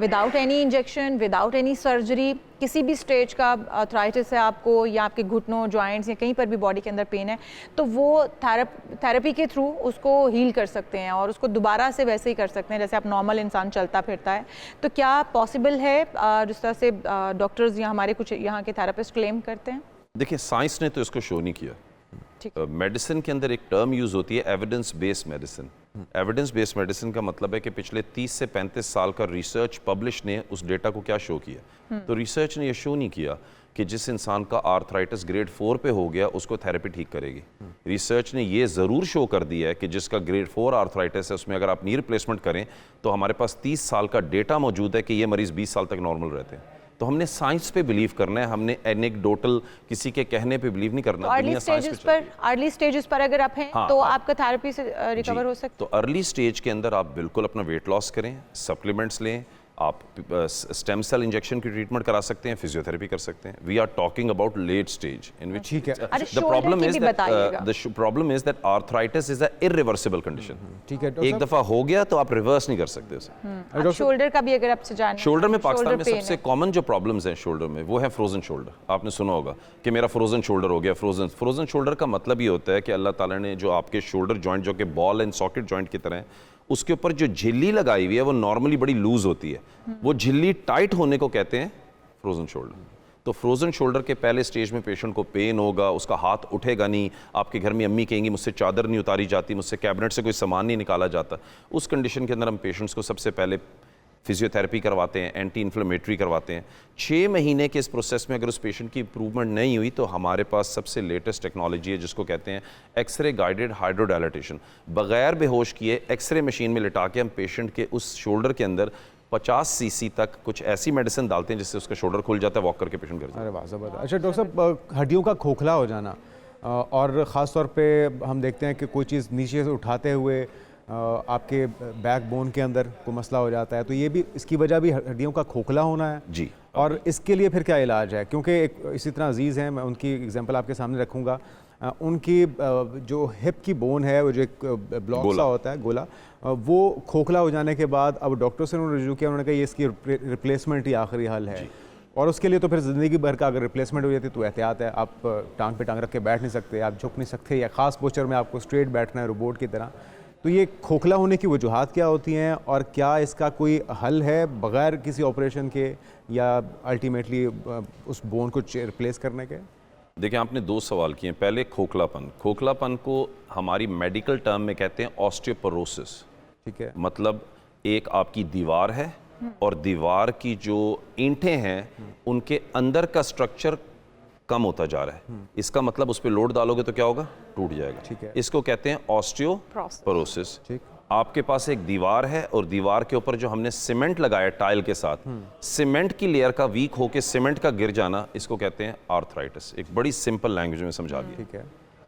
without any injection, without any surgery, किसी भी स्टेज का आर्थराइटिस है आपको, या आपके घुटनों, जॉइंट्स या कहीं पर भी बॉडी के अंदर पेन है, तो वो थेरेपी के थ्रू उसको हील कर सकते हैं और उसको दोबारा से वैसे ही कर सकते हैं जैसे आप नॉर्मल इंसान चलता फिरता है। तो क्या पॉसिबल है जिस तरह से डॉक्टर्स या हमारे कुछ यहाँ के थेरेपिस्ट क्लेम करते हैं? देखिए, साइंस ने तो इसको शो नहीं किया। मेडिसिन के अंदर एक टर्म यूज़ होती है evidence based medicine. Evidence based medicine का मतलब है कि पिछले 30 से 35 साल का रिसर्च पब्लिश ने उस डेटा को क्या शो किया। तो रिसर्च ने ये शो नहीं किया कि जिस इंसान का आर्थराइटिस ग्रेड 4 पे हो गया उसको थेरेपी ठीक करेगी। रिसर्च ने ये ज़रूर शो कर दिया है कि जिसका ग्रेड 4 आर्थराइटिस है, उसमें अगर आप नी रिप्लेसमेंट करें तो हमारे पास 30 साल का डेटा मौजूद है कि ये मरीज़ 20 साल तक नॉर्मल रहते हैं। तो हमने साइंस पे बिलीव करना है, हमने एनेक्डोटल किसी के कहने पे बिलीव नहीं करना। अर्ली स्टेजेस पर अगर आप हैं तो आपका थेरेपी से रिकवर हो सकता है। तो अर्ली स्टेज के अंदर आप बिल्कुल अपना वेट लॉस करें, सप्लीमेंट्स लें, आप स्टेम सेल इंजेक्शन की ट्रीटमेंट करा सकते हैं, फिजियोथेरेपी कर सकते हैं। We are talking about late stage in which the problem is that arthritis is a irreversible condition. ठीक है, एक दफा हो गया तो आप रिवर्स नहीं कर सकते उसे। शोल्डर का भी अगर आपसे जानना, शोल्डर में पाकिस्तान में सबसे कॉमन जो प्रॉब्लम्स हैं शोल्डर में वो है फ्रोजन शोल्डर। आपने सुना होगा कि मेरा फ्रोजन शोल्डर हो गया। फ्रोजन शोल्डर का मतलब ये होता है कि अल्लाह ताला ने जो आपके शोल्डर जॉइंट, जो कि बॉल एंड सॉकेट जॉइंट की तरह है, उसके ऊपर जो झिल्ली लगाई हुई है वो नॉर्मली बड़ी लूज होती है, वो झिल्ली टाइट होने को कहते हैं फ्रोजन शोल्डर। तो फ्रोजन शोल्डर के पहले स्टेज में पेशेंट को पेन होगा, उसका हाथ उठेगा नहीं, आपके घर में अम्मी कहेंगी मुझसे चादर नहीं उतारी जाती, मुझसे कैबिनेट से कोई सामान नहीं निकाला जाता। उस कंडीशन के अंदर हम पेशेंट्स को सबसे पहले फिजियोथेरेपी करवाते हैं, एंटी इन्फ्लेमेटरी करवाते हैं। 6 महीने के इस प्रोसेस में अगर उस पेशेंट की इंप्रूवमेंट नहीं हुई तो हमारे पास सबसे लेटेस्ट टेक्नोलॉजी है जिसको कहते हैं एक्सरे गाइडेड हाइड्रोडायलिटेशन। बगैर बेहोश किए एक्सरे मशीन में लिटा के हम पेशेंट के उस शोल्डर के अंदर 50 cc तक कुछ ऐसी मेडिसिन डालते हैं जिससे उसका शोल्डर खुल जाता है, वॉक करके पेशेंट कर जाता है। अरे वाह, ज़बरदस्त। अच्छा डॉक्टर साहब, हड्डियों का खोखला हो जाना और ख़ास तौर पे हम देखते हैं कि कोई चीज़ नीचे से उठाते हुए आपके बैकबोन के अंदर कोई मसला हो जाता है, तो ये भी, इसकी वजह भी हड्डियों का खोखला होना है जी। और इसके लिए फिर क्या इलाज है? क्योंकि एक इसी तरह अजीज़ हैं, मैं उनकी एग्जांपल आपके सामने रखूँगा। उनकी जो हिप की बोन है, वो जो एक ब्लॉक सा होता है, गोला, वो खोखला हो जाने के बाद अब डॉक्टर से उन्होंने रुजू किया, उन्होंने कहा ये इसकी रिप्लेसमेंट ही आखिरी हल है। और उसके लिए तो फिर ज़िंदगी भर का अगर रिप्लेसमेंट हो जाती है तो एहतियात है, आप टांग पे टांग रख के बैठ नहीं सकते, आप झुक नहीं सकते, या ख़ास पोस्चर में आपको स्ट्रेट बैठना है रोबोट की तरह। तो ये खोखला होने की वजूहात क्या होती हैं और क्या इसका कोई हल है बग़ैर किसी ऑपरेशन के या अल्टीमेटली उस बोन को रिप्लेस करने के? देखिए, आपने 2 सवाल किए। पहले खोखलापन को हमारी मेडिकल टर्म में कहते हैं ऑस्टियोपोरोसिस। ठीक है, मतलब एक आपकी दीवार है और दीवार की जो ईंटें हैं उनके अंदर का स्ट्रक्चर कम होता जा रहा है। इसका मतलब उस पर लोड डालोगे तो क्या होगा? टूट जाएगा। ठीक है। इसको कहते हैं ऑस्टियोपोरोसिस। ठीक। आपके पास एक दीवार है और दीवार के ऊपर जो हमने सीमेंट लगाया टाइल के साथ, सीमेंट की लेयर का वीक होकर सीमेंट का गिर जाना, इसको कहते हैं आर्थराइटिस। एक बड़ी सिंपल लैंग्वेज में समझा दिया। ठीक है।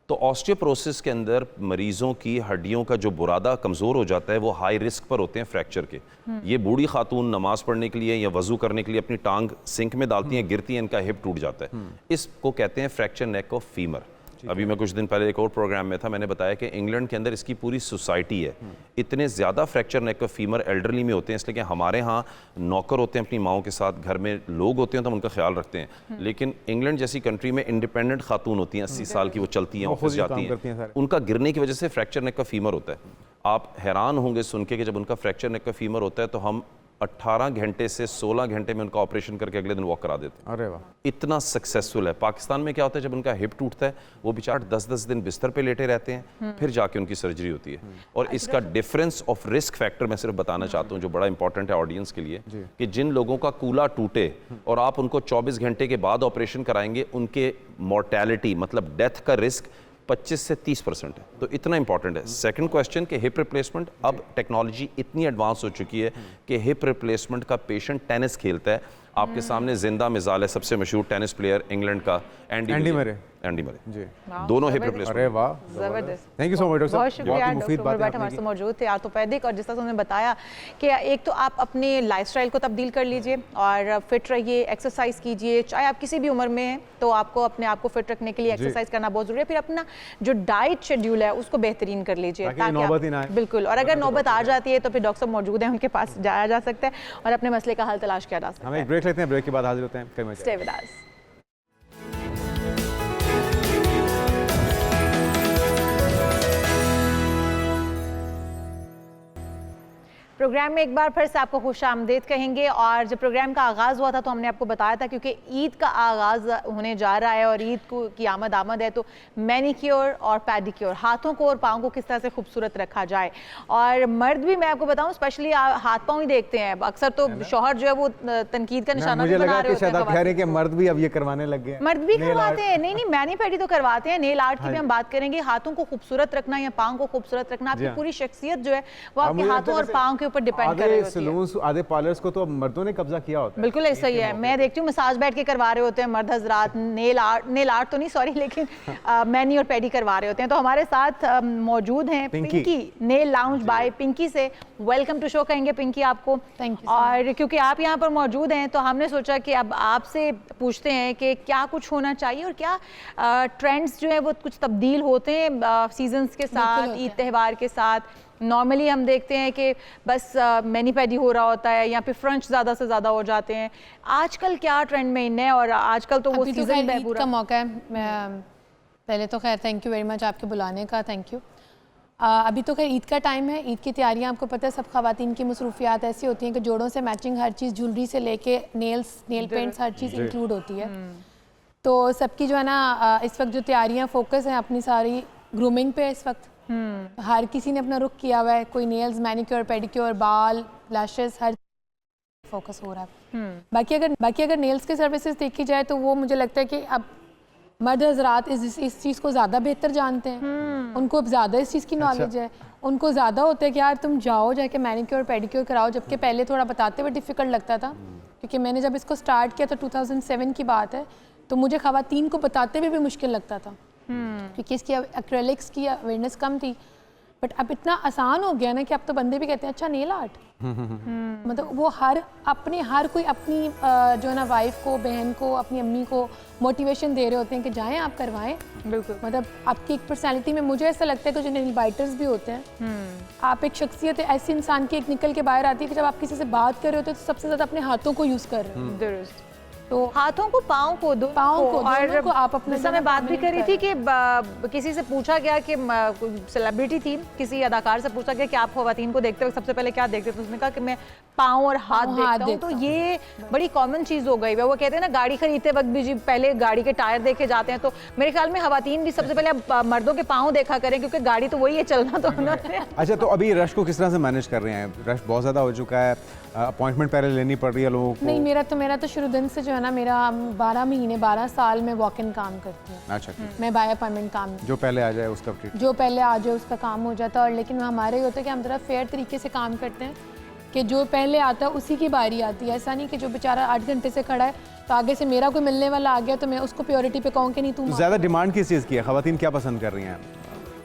तो ऑस्टियोपोरोसिस के अंदर मरीजों की हड्डियों का जो बुरादा कमज़ोर हो जाता है वो हाई रिस्क पर होते हैं फ्रैक्चर के। ये बूढ़ी खातून नमाज पढ़ने के लिए या वजू करने के लिए अपनी टांग सिंक में डालती हैं, गिरती हैं, इनका हिप टूट जाता है। इसको कहते हैं फ्रैक्चर नेक ऑफ फीमर। अभी मैं कुछ दिन पहले एक और प्रोग्राम में था, मैंने बताया कि इंग्लैंड के अंदर इसकी पूरी सोसाइटी है। इतने ज़्यादा fracture neck of femur elderly में होते हैं, इसलिए कि हमारे यहाँ नौकर होते हैं अपनी माओं के साथ, घर में लोग होते हैं तो हम उनका ख्याल रखते हैं। लेकिन इंग्लैंड जैसी कंट्री में इंडिपेंडेंट खातून होती हैं, 80 साल की, वो चलती हैं, ऑफिस जाती हैं, उनका गिरने की वजह से फ्रैक्चर नेक ऑफ फीमर होता है। आप हैरान होंगे सुन के कि जब उनका फ्रैक्चर नेक ऑफ फीमर होता है तो हम 18 घंटे से 16 घंटे में उनका ऑपरेशन करके अगले दिन वॉक करा देते हैं। अरे वाह, इतना सक्सेसफुल है। पाकिस्तान में क्या होता है, जब उनका हिप टूटता है वो बेचारे 10-10 दिन बिस्तर पे लेटे रहते हैं, फिर जाके उनकी सर्जरी होती है। और इसका डिफरेंस ऑफ रिस्क फैक्टर मैं सिर्फ बताना चाहता हूँ जो बड़ा इंपॉर्टेंट है ऑडियंस के लिए, कि जिन लोगों का कूला टूटे और आप उनको 24 घंटे के बाद ऑपरेशन कराएंगे, उनके मोर्टेलिटी मतलब डेथ का रिस्क 25 से 30% है। तो इतना इंपॉर्टेंट है। सेकंड क्वेश्चन कि हिप रिप्लेसमेंट, अब टेक्नोलॉजी इतनी एडवांस हो चुकी है कि हिप रिप्लेसमेंट का पेशेंट टेनिस खेलता है, आपके सामने जिंदा मिसाल है सबसे मशहूर टेनिस प्लेयर इंग्लैंड का एंडी मरे जी, दोनों हिप रिप्लेसमेंट। अरे वाह, जबरदस्त। Thank you so much doctor बहुत साहब, शुक्रिया बहुत मुफीद डॉक्टर बातें भट्ट आपने हमारे की। साथ मौजूद थे, आर्थोपेडिक। और जिस तरह से उन्होंने बताया कि एक तो आप अपने लाइफस्टाइल को तब्दील कर लीजिए और फिट रहिए, एक्सरसाइज कीजिए, चाहे आप किसी भी उम्र में हैं तो आपको अपने आप को फिट रखने के लिए एक्सरसाइज करना बहुत जरूरी है। फिर अपना जो डाइट शेड्यूल है उसको बेहतरीन कर लीजिए ताकि नौबत ही ना आए। बिल्कुल। और अगर नौबत आ जाती है तो फिर डॉक्टर साहब मौजूद हैं, उनके पास जाया जा सकता है और अपने मसले का हल तलाश किया जा सकता हम है। एक ब्रेक लेते हैं, ब्रेक के बाद हाजिर होते हैं। Stay with us. प्रोग्राम में एक बार फिर से आपको खुश आमदीद कहेंगे। और जब प्रोग्राम का आगाज़ हुआ था तो हमने आपको बताया था क्योंकि ईद का आगाज़ होने जा रहा है और ईद की आमद है, तो मैनिक्योर और पेडिक्योर, हाथों को और पाँव को किस तरह से खूबसूरत रखा जाए। और मर्द भी, मैं आपको बताऊं, स्पेशली हाथ पाँव ही देखते हैं अक्सर, तो शौहर जो है वो तनकीद का निशाना भी बना रहे होते हैं। कि मर्द भी अब ये करवाने लग गए, मर्द भी करवाते हैं। नहीं, मैनी पेडी तो करवाते हैं। नेल आर्ट की भी हम बात करेंगे। हाथों को खूबसूरत रखना या पाँव को खूबसूरत रखना, आपकी पूरी शख्सियत जो है वो आपके हाथों और पाँव के ऊपर डिपेंड कर रही होती है। सलून्स, आधे पार्लर्स को तो मर्दों ने कब्जा किया होता है। बिल्कुल ऐसा ही है। मैं देखती हूँ मसाज बैठ के करवा रहे होते हैं मर्द हजरात, नेल आर्ट तो नहीं, सॉरी, लेकिन मैनी और पेडी करवा रहे होते हैं। तो हमारे साथ मौजूद हैं Pinky, nail lounge by Pinky से। वेलकम टू शो कहेंगे पिंकी आपको। Thank you. और क्योंकि आप यहाँ पर मौजूद हैं तो हमने सोचा कि अब आपसे पूछते हैं कि क्या कुछ होना चाहिए और क्या ट्रेंड्स जो है वो कुछ तब्दील होते हैं सीजन्स के साथ, ईद त्यौहार के साथ। नॉर्मली हम देखते हैं कि बस मैनी पेडी हो रहा होता है या फिर फ्रंच ज़्यादा से ज़्यादा हो जाते हैं। आजकल क्या ट्रेंड में इन है? और आजकल तो वो सीजन ईद का मौका है। पहले तो खैर थैंक यू वेरी मच आपके बुलाने का, थैंक यू। अभी तो खैर ईद का टाइम है, ईद की तैयारियां आपको पता है सब ख़वातीन की मसरूफियात ऐसी होती हैं कि जोड़ों से मैचिंग हर चीज़, ज्वेलरी से लेके नेल पेंट्स, हर चीज़ इंक्लूड होती है। तो सबकी जो है ना इस वक्त जो तैयारियां फोकस हैं अपनी सारी ग्रूमिंग पे इस वक्त। हर किसी ने अपना रुख किया हुआ है, कोई नेल्स, मैनिक्योर, पेडिक्योर, बाल, लैशेस, हर फोकस हो रहा है। बाकी अगर नेल्स के सर्विसेज देखी जाए तो वो मुझे लगता है कि अब मर्द हजरात इस चीज़ को ज़्यादा बेहतर जानते हैं, उनको अब ज़्यादा इस चीज़ की नॉलेज है। उनको ज़्यादा होता है कि यार तुम जाओ जाके मैनिक्योर पेडिक्योर कराओ, जबकि पहले थोड़ा बताते हुए डिफ़िकल्ट लगता था। क्योंकि मैंने जब इसको स्टार्ट किया तो 2007 की बात है, तो मुझे ख़वातीन को बताते हुए भी मुश्किल लगता था क्योंकि इसकी एक्रेलिक्स की अवेयरनेस कम थी। बट अब इतना आसान हो गया ना कि अब तो बंदे भी कहते हैं अच्छा नेल आर्ट, मतलब वो हर कोई अपनी जो है ना वाइफ को, बहन को, अपनी अम्मी को मोटिवेशन दे रहे होते हैं कि जाएं आप करवाएं। बिल्कुल, मतलब आपकी एक पर्सनालिटी में मुझे ऐसा लगता है कि जो नेल बाइटर्स भी होते हैं, आप एक शख्सियत ऐसी इंसान की एक निकल के बाहर आती है कि जब आप किसी से बात कर रहे होते हैं तो सबसे ज़्यादा अपने हाथों को यूज़ कर रहे हो। तो हाथों को, पाँव को, और को आप अपने समय बात भी करी थी कि किसी से पूछा गया कि सेलिब्रिटी थी, किसी अदाकार से पूछा गया कि आप ख़वातीन को देखते वक्त सबसे पहले क्या देखते थे, उसने कहा कि मैं पाँव और हाथ देखता हूँ। तो ये बड़ी कॉमन चीज़ हो गई है। वो कहते हैं ना गाड़ी खरीदते वक्त भी जी पहले गाड़ी के टायर देखे जाते हैं, तो मेरे ख्याल में ख़वातीन भी सबसे पहले मर्दों के पाँव देखा करें क्योंकि गाड़ी तो वही है, चलना तो उन्होंने। अच्छा, तो अभी रश को किस तरह से मैनेज कर रहे हैं? रश बहुत ज़्यादा हो चुका है, अपॉइंटमेंट पहले लेनी पड़ रही है लोगों को? नहीं, मेरा तो शुरू दिन से जो है ना, मेरा 12 महीने 12 साल में वॉक इन काम करती हूँ। अच्छा, ठीक। मैं बाय अपॉइंटमेंट काम, जो पहले आ जाए उसका ट्रीट। जो पहले आ जाए उसका काम हो जाता है। और लेकिन हमारे होता है कि हम थोड़ा फेयर तरीके से काम करते हैं कि जो पहले आता है उसी की बारी आती है। ऐसा नहीं कि जो बेचारा 8 घंटे से खड़ा है तो आगे से मेरा कोई मिलने वाला आ गया तो मैं उसको प्योरिटी पे कहूँ कि नहीं तुम। ज़्यादा डिमांड किस चीज़ की है? ख़वातीन क्या पसंद कर रही हैं?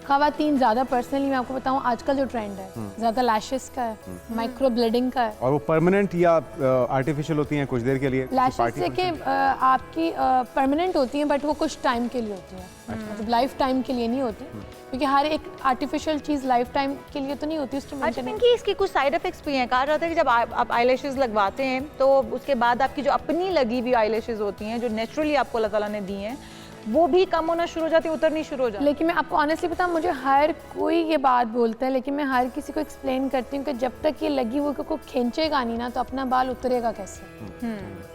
ख़वातीन ज़्यादा, पर्सनली मैं आपको बताऊँ, आजकल जो ट्रेंड है ज़्यादा लैशेस का है, माइक्रो ब्लीडिंग का है। और वो परमानेंट या आर्टिफिशियल होती हैं कुछ देर के लिए? लैशेस से कि आपकी परमानेंट होती हैं बट वो कुछ टाइम के लिए होती है, मतलब लाइफ टाइम के लिए नहीं होती, क्योंकि हर एक आर्टिफिशियल चीज़ लाइफ टाइम के लिए तो नहीं होती उसकी। अच्छा पिंकी, इसकी कुछ साइड इफेक्ट्स भी हैं। कहा जाता है कि जब आप आईलैशेस लगवाते हैं तो उसके बाद आपकी जो अपनी लगी हुई आईलैशेस होती हैं, जो नेचुरली आपको अल्लाह ताला ने दी हैं, वो भी कम होना शुरू हो जाती है, उतरनी शुरू हो जाती है। लेकिन मैं आपको ऑनेस्टली बताऊँ, मुझे हर कोई ये बात बोलता है, लेकिन मैं हर किसी को एक्सप्लेन करती हूँ कि जब तक ये लगी वो को खींचेगा नहीं ना तो अपना बाल उतरेगा कैसे?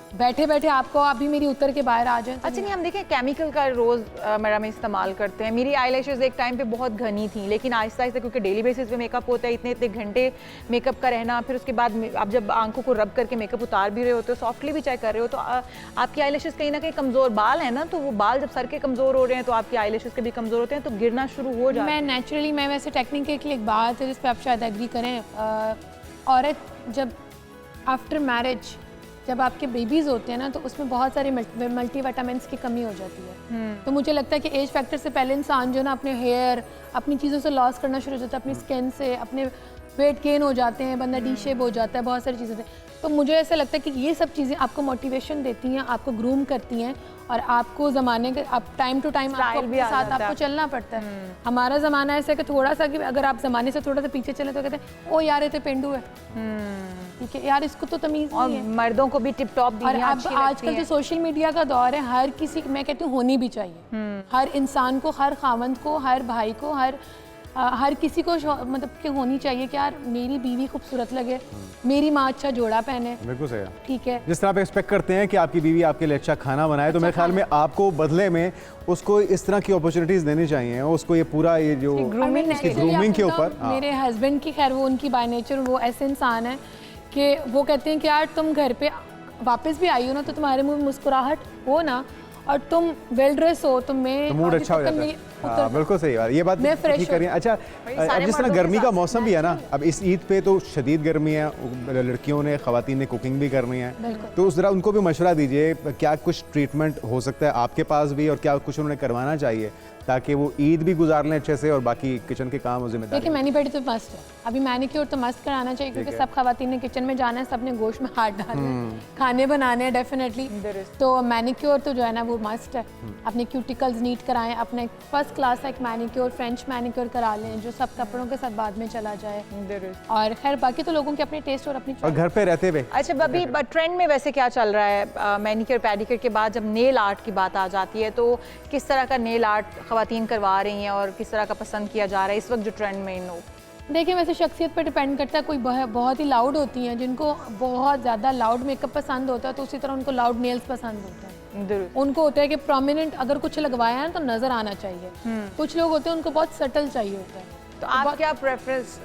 बैठे बैठे आपको अभी मेरी उतर के बाहर आ जाए। अच्छा नहीं, हम देखें केमिकल का रोज़ मैडम इस्तेमाल करते हैं। मेरी आईलैशेस एक टाइम पे बहुत घनी थी, लेकिन आहिस्ता आहिस्ता क्योंकि डेली बेसिस पे मेकअप होता है, इतने इतने घंटे मेकअप का रहना, फिर उसके बाद आप जब आंखों को रब करके मेकअप उतार भी रहे होते हो, सॉफ्टली भी चेक कर रहे हो, तो आपकी आईलैशेस कहीं ना कहीं कमज़ोर बाल है ना, तो वो बाल जब सर के कमज़ोर हो रहे हैं तो आपकी आईलैशेस के भी कमज़ोर होते हैं, तो गिरना शुरू हो जाता है। मैं नेचुरली, मैं वैसे टेक्निकली एक बात है जिस पर आप शायद एग्री करें, औरत जब आफ्टर मैरिज जब आपके बेबीज़ होते हैं ना तो उसमें बहुत सारे मल्टीविटामिन्स की कमी हो जाती है। तो मुझे लगता है कि एज फैक्टर से पहले इंसान जो ना अपने हेयर, अपनी चीज़ों से लॉस करना शुरू हो जाता है, अपनी स्किन से, अपने वेट गेन हो जाते हैं, बंदा डी शेप हो जाता है, बहुत सारी चीज़ें। तो मुझे ऐसा लगता है कि ये सब चीज़ें आपको मोटिवेशन देती हैं, आपको ग्रूम करती हैं और आपको ज़माने के आप टाइम टू टाइम आपको अपने साथ आपको चलना पड़ता है। हमारा ज़माना ऐसा है कि थोड़ा सा कि अगर आप ज़माने से थोड़ा सा पीछे चले तो कहते हैं ओ यार ये तो पेंडू है, ठीक है यार इसको तो तमीज़ नहीं है। मर्दों को भी टिप टॉप और अब आजकल जो सोशल मीडिया का दौर है, हर किसी, मैं कहती हूँ होनी भी चाहिए, हर इंसान को, हर खावंद को, हर भाई को, हर किसी को मतलब कि होनी चाहिए कि यार मेरी बीवी खूबसूरत लगे, मेरी माँ अच्छा जोड़ा पहने। बिल्कुल सही है। ठीक है, जिस तरह आप एक्सपेक्ट करते हैं कि आपकी बीवी आपके लिए अच्छा खाना बनाए, तो मेरे ख्याल में आपको बदले में उसको इस तरह की अपॉर्चुनिटीज देनी चाहिए, उसको ये पूरा ये जो उसकी ग्रूमिंग के ऊपर। मेरे हस्बैंड की, खैर वो उनकी बाय नेचर वो ऐसे इंसान है कि वो कहते हैं कि यार तुम घर पे वापस भी आई हो ना तो तुम्हारे मुंह में मुस्कुराहट हो ना और तुम वेल ड्रेस हो तो मैं मूड अच्छा हो जाता है। हाँ, बिल्कुल सही बात, ये बात ठीक करिए। अच्छा, अब जिस तरह गर्मी का मौसम भी है ना, अब इस ईद पे तो शदीद गर्मी है, लड़कियों ने, ख़वातीन ने कुकिंग भी करनी है, तो उस तरह उनको भी मशवरा दीजिए, क्या कुछ ट्रीटमेंट हो सकता है आपके पास भी और क्या कुछ उन्हें करवाना चाहिए ताकि वो ईद भी गुजार लें अच्छे से और बाकी किचन के काम और जिम्मेदारी। देखिए मैनीपेडी तो मस्ट है, अभी मैनिक्योर तो मस्ट कराना चाहिए क्योंकि सब खवातीन ने किचन में जाना है, सब ने गोश्त में हाथ डालना है, खाने बनाने हैं डेफिनेटली, तो मैनिक्योर तो जो है ना वो मस्ट है। अपने क्यूटिकल्स नीट कराएं, अपने फर्स्ट क्लास एक मैनिक्योर, फ्रेंच मैनिक्योर करा लें जो सब कपड़ों के साथ बाद में चला जाए। और खैर बाकी तो लोगों के अपने टेस्ट और अपनी और घर पे रहते हुए। अच्छा अभी ट्रेंड में वैसे क्या चल रहा है मैनिक्योर पेडिक्योर के बाद, जब नेल आर्ट की बात आ जाती है तो किस तरह का नेल आर्ट खवातीन करवा रही हैं और किस तरह का पसंद किया जा रहा है इस वक्त जो ट्रेंड में इन लोग? देखिए वैसे शख्सियत पर डिपेंड करता है, कोई बहुत ही लाउड होती हैं जिनको बहुत ज़्यादा लाउड मेकअप पसंद होता है तो उसी तरह उनको लाउड नेल्स पसंद होता है। उनको होता है कि प्रोमिनेंट अगर कुछ लगवाया है तो नज़र आना चाहिए। कुछ लोग होते हैं उनको बहुत सटल चाहिए होता है। तो आप क्या प्रेफरेंस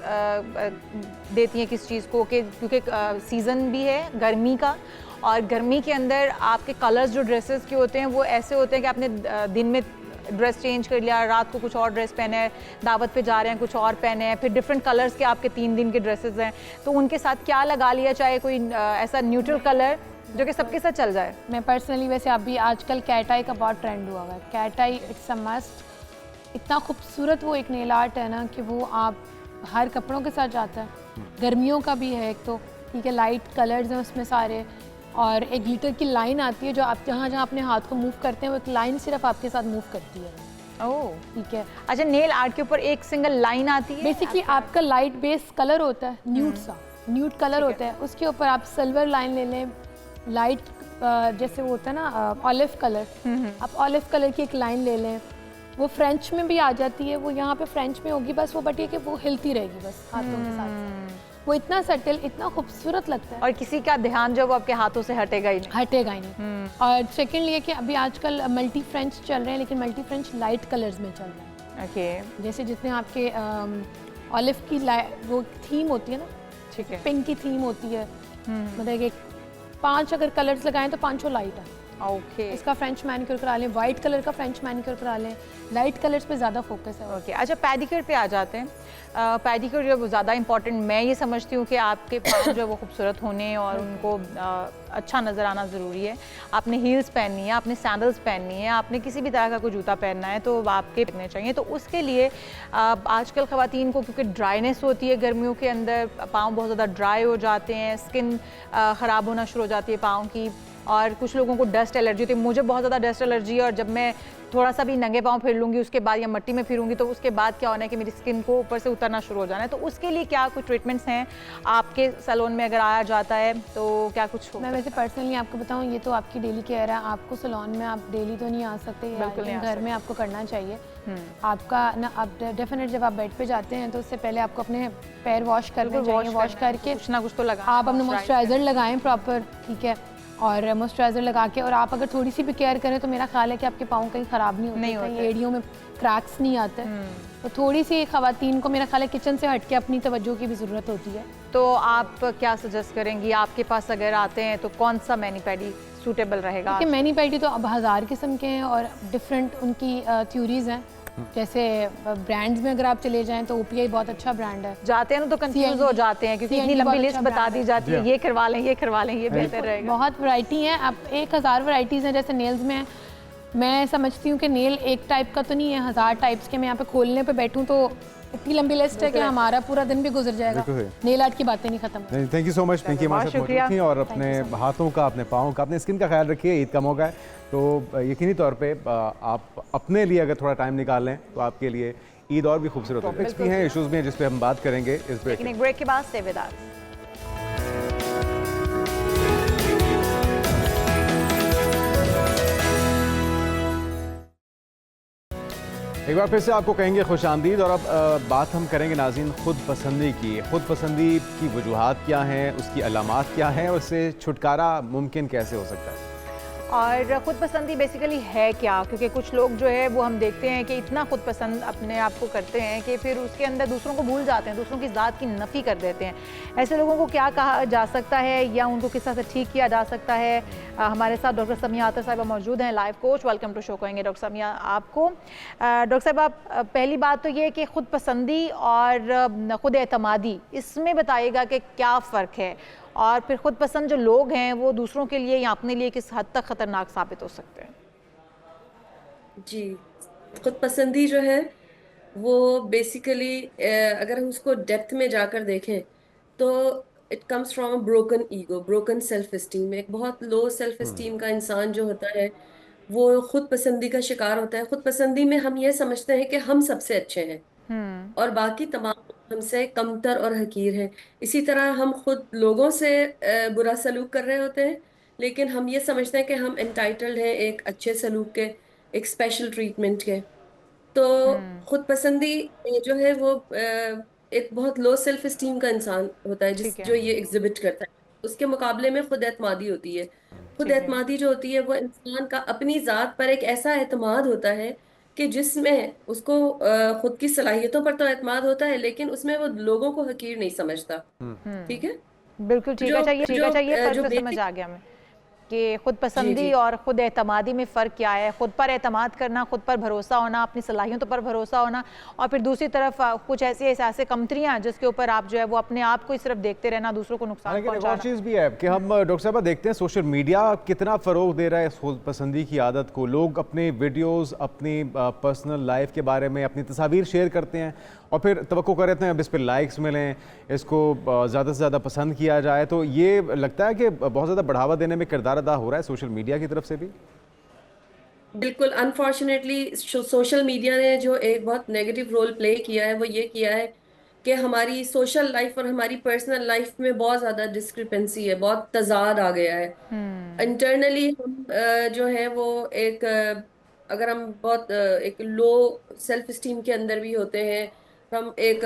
देती हैं किस चीज़ को, कि क्योंकि सीज़न भी है गर्मी का और गर्मी के अंदर आपके कलर्स जो ड्रेसेस के होते हैं वो ऐसे होते हैं कि आपने दिन में ड्रेस चेंज कर लिया, रात को कुछ और ड्रेस पहने हैं, दावत पे जा रहे हैं कुछ और पहने हैं, फिर डिफरेंट कलर्स के आपके 3 दिन के ड्रेसेस हैं, तो उनके साथ क्या लगा लिया, चाहे कोई ऐसा न्यूट्रल कलर जो कि सबके साथ चल जाए? मैं पर्सनली वैसे अभी आजकल कैट आई का बहुत ट्रेंड हुआ हुआ है। Cat eye it's a must, इतना खूबसूरत वो एक नेल आर्ट है ना कि वो आप हर कपड़ों के साथ जाता है। गर्मियों का भी है एक तो, ठीक है, लाइट कलर्स हैं उसमें सारे, और एक ग्लिटर की लाइन आती है जो आप जहाँ जहाँ अपने हाथ को मूव करते हैं वो एक लाइन सिर्फ आपके साथ मूव करती है। ओह ठीक है। अच्छा, नेल आर्ट के ऊपर एक सिंगल लाइन आती है? बेसिकली आपका लाइट बेस कलर होता है, न्यूड सा न्यूड कलर होता है, उसके ऊपर आप सिल्वर लाइन ले लें, लाइट जैसे वो होता है ना ऑलिव कलर, आप ऑलिव कलर की एक लाइन ले लें, वो फ्रेंच में भी आ जाती है, वो यहाँ पे फ्रेंच में होगी बस, वो बट ये कि वो हिलती रहेगी बस हाथों के साथ, वो इतना सटल, इतना खूबसूरत लगता है और किसी का ध्यान जो वो आपके हाथों से हटेगा ही नहीं। हटेगा ही नहीं। और सेकेंडली कि अभी आजकल मल्टी फ्रेंच चल रहे हैं, लेकिन मल्टी फ्रेंच लाइट कलर्स में चल रहे हैं। ओके। जैसे जितने आपके ऑलिव की वो थीम होती है ना, ठीक है। पिंक की थीम होती है, मतलब एक 5 अगर कलर्स लगाएं तो 5 लाइट है। ओके इसका फ्रेंच मैनिक्योर करा लें, वाइट कलर का फ्रेंच मैनिक्योर करा लें, लाइट कलर्स पे ज़्यादा फोकस है। ओके अच्छा, पेडिक्योर पे आ जाते हैं। पेडिक्योर जो ज़्यादा इंपॉर्टेंट मैं ये समझती हूँ कि आपके पाँव जो है वो खूबसूरत होने और उनको अच्छा नज़र आना ज़रूरी है। आपने हील्स पहननी है, आपने सैंडल्स पहननी है, आपने किसी भी तरह का कोई जूता पहनना है तो आपके पहनने चाहिए। तो उसके लिए आजकल ख़वातीन को क्योंकि ड्राइनेस होती है गर्मियों के अंदर, पाँव बहुत ज़्यादा ड्राई हो जाते हैं, स्किन ख़राब होना शुरू हो जाती है पाँव की, और कुछ लोगों को डस्ट एलर्जी होती है। मुझे बहुत ज़्यादा डस्ट एलर्जी है और जब मैं थोड़ा सा भी नंगे पाँव फिर लूँगी उसके बाद या मिट्टी में फिरूंगी तो उसके बाद क्या होना है कि मेरी स्किन को ऊपर से उतरना शुरू हो जाना है। तो उसके लिए क्या कुछ ट्रीटमेंट्स हैं आपके सैलून में अगर आया जाता है तो क्या कुछ हो? मैं वैसे पर्सनली आपको बताऊं, ये तो आपकी डेली केयर है, आपको सैलून में आप डेली तो नहीं आ सकते, बिल्कुल नहीं आ घर में आपको करना चाहिए। आपका ना, आप डेफिनेट जब आप बेड पे जाते हैं तो उससे पहले आपको अपने पैर वॉश करने चाहिए, वॉश करके कुछ ना कुछ तो लगा आप अपना मॉइस्चराइज़र लगाएं प्रॉपर, ठीक है, और मॉइस्चराइज़र लगा के, और आप अगर थोड़ी सी भी केयर करें तो मेरा ख्याल है कि आपके पाँव कहीं ख़राब नहीं होते, कहीं एड़ियों में क्रैक्स नहीं आते। तो थोड़ी सी ख़वातीन को मेरा ख्याल है किचन से हट के अपनी तवज्जो की भी ज़रूरत होती है। तो आप क्या सजेस्ट करेंगी? आपके पास अगर आते हैं तो कौन सा मैनी पैडी सूटेबल रहेगा? कि मैनी पैडी तो अब 1000 किस्म के हैं और डिफरेंट उनकी थ्योरीज हैं। जैसे ब्रांड्स में अगर आप चले जाएं तो ओपीआई बहुत अच्छा ब्रांड है। जाते हैं ना तो कंफ्यूज हो जाते हैं क्योंकि इतनी लंबी लिस्ट बता दी जाती है, ये करवा लें, ये करवा लें, ये बेहतर रहेगा। बहुत वैरायटी है, अब 1000 वैरायटीज़ हैं। जैसे नेल्स में मैं समझती हूँ कि नेल एक टाइप का तो नहीं है, 1000 टाइप्स के। मैं यहाँ पे खोलने पे बैठूँ तो इतनी लंबी लिस्ट है कि हमारा पूरा दिन भी गुजर जाएगा, नेल आर्ट की बातें नहीं खत्म। Thank you so much, Pinky हमारे साथ मौजूद थी। और अपने हाथों का, अपने पाँव का, अपने स्किन का ख्याल रखिए। ईद का मौका है तो यकीनी तौर पे आप अपने लिए अगर थोड़ा टाइम निकाल लें तो आपके लिए ईद और भी खूबसूरत होगी। टॉपिक्स भी हैं, इश्यूज भी हैं जिस पे हम बात करेंगे इस ब्रेक लेकिन एक ब्रेक के बाद स्टे विद अस। एक बार फिर से आपको कहेंगे खुश आमदीद। और अब बात हम करेंगे नाज़रीन खुद पसंदी की। खुद पसंदी की वजूहात क्या हैं, उसकी अलामात क्या हैं और उससे छुटकारा मुमकिन कैसे हो सकता है? और ख़ुद पसंदी बेसिकली है क्या? क्योंकि कुछ लोग जो है वो हम देखते हैं कि इतना ख़ुद पसंद अपने आप को करते हैं कि फिर उसके अंदर दूसरों को भूल जाते हैं, दूसरों की ज़ात की नफ़ी कर देते हैं। ऐसे लोगों को क्या कहा जा सकता है या उनको किस तरह से ठीक किया जा सकता है? हमारे साथ डॉक्टर समिया आतर साहिबा मौजूद हैं, life coach. Welcome to show कहेंगे डॉक्टर समिया आपको। डॉक्टर साहब, आप पहली बात तो ये कि ख़ुद पसंदी और ख़ुद एतमादी, इसमें बताइएगा कि क्या फ़र्क है, और फिर खुद पसंद जो लोग हैं वो दूसरों के लिए या अपने लिए किस हद तक खतरनाक साबित हो सकते हैं? जी, खुद पसंदी जो है वो बेसिकली अगर हम उसको डेप्थ में जाकर देखें तो it comes from a broken ego, broken self esteem. एक बहुत लो सेल्फ एस्टीम का इंसान जो होता है वो खुद पसंदी का शिकार होता है। खुद पसंदी में हम ये समझते हैं कि हम सबसे अच्छे हैं और बाकी तमाम हमसे कमतर और हकीर हैं। इसी तरह हम खुद लोगों से बुरा सलूक कर रहे होते हैं, लेकिन हम ये समझते हैं कि हम एंटाइटल्ड हैं एक अच्छे सलूक के, एक स्पेशल ट्रीटमेंट के। तो खुद पसंदी जो है वो एक बहुत लो सेल्फ एस्टीम का इंसान होता है ठीक जिस है, जो ये एग्जिबिट करता है। उसके मुकाबले में खुद एतमादी होती है। खुद ठीक है। एतमादी जो होती है वो इंसान का अपनी जात पर एक ऐसा एतमाद होता है कि जिसमें उसको खुद की सलाहियतों पर तो एतमाद होता है, लेकिन उसमें वो लोगों को हकीर नहीं समझता। ठीक है। बिल्कुल ठीक है। जो चाहिए जो फ़र्क जो तो समझ बेसिक आ गया हमें कि खुद जी पसंदी जी और खुद एतमादी में फ़र्क क्या है। खुद पर एतमाद करना, खुद पर भरोसा होना, अपनी सलाहियतों पर भरोसा होना, और फिर दूसरी तरफ कुछ ऐसे कमतरियाँ जिसके ऊपर आप जो है वो अपने आप को ही सिर्फ देखते रहना, दूसरों को नुकसान लेकिन एक और पहुंचाना। चीज़ भी है कि हम डॉक्टर साहब देखते हैं सोशल मीडिया कितना फ़रोग दे रहा है इस खुद पसंदी की आदत को। लोग अपने वीडियोस, अपनी पर्सनल लाइफ के बारे में अपनी तस्वीर शेयर करते हैं और फिर तवक्को कर रहे हैं अब इस पर लाइक्स मिलें, इसको ज़्यादा से ज़्यादा पसंद किया जाए। तो ये लगता है कि बहुत ज़्यादा बढ़ावा देने में किरदार अदा हो रहा है सोशल मीडिया की तरफ से भी। बिल्कुल। अनफॉर्चुनेटली सोशल मीडिया ने जो एक बहुत नेगेटिव रोल प्ले किया है वो ये किया है कि हमारी सोशल लाइफ और हमारी पर्सनल लाइफ में बहुत ज़्यादा डिस्क्रिपेंसी है, बहुत तजाद आ गया है। इंटरनली हम जो है वो एक अगर हम बहुत एक लो सेल्फ एस्टीम के अंदर भी होते हैं, हम एक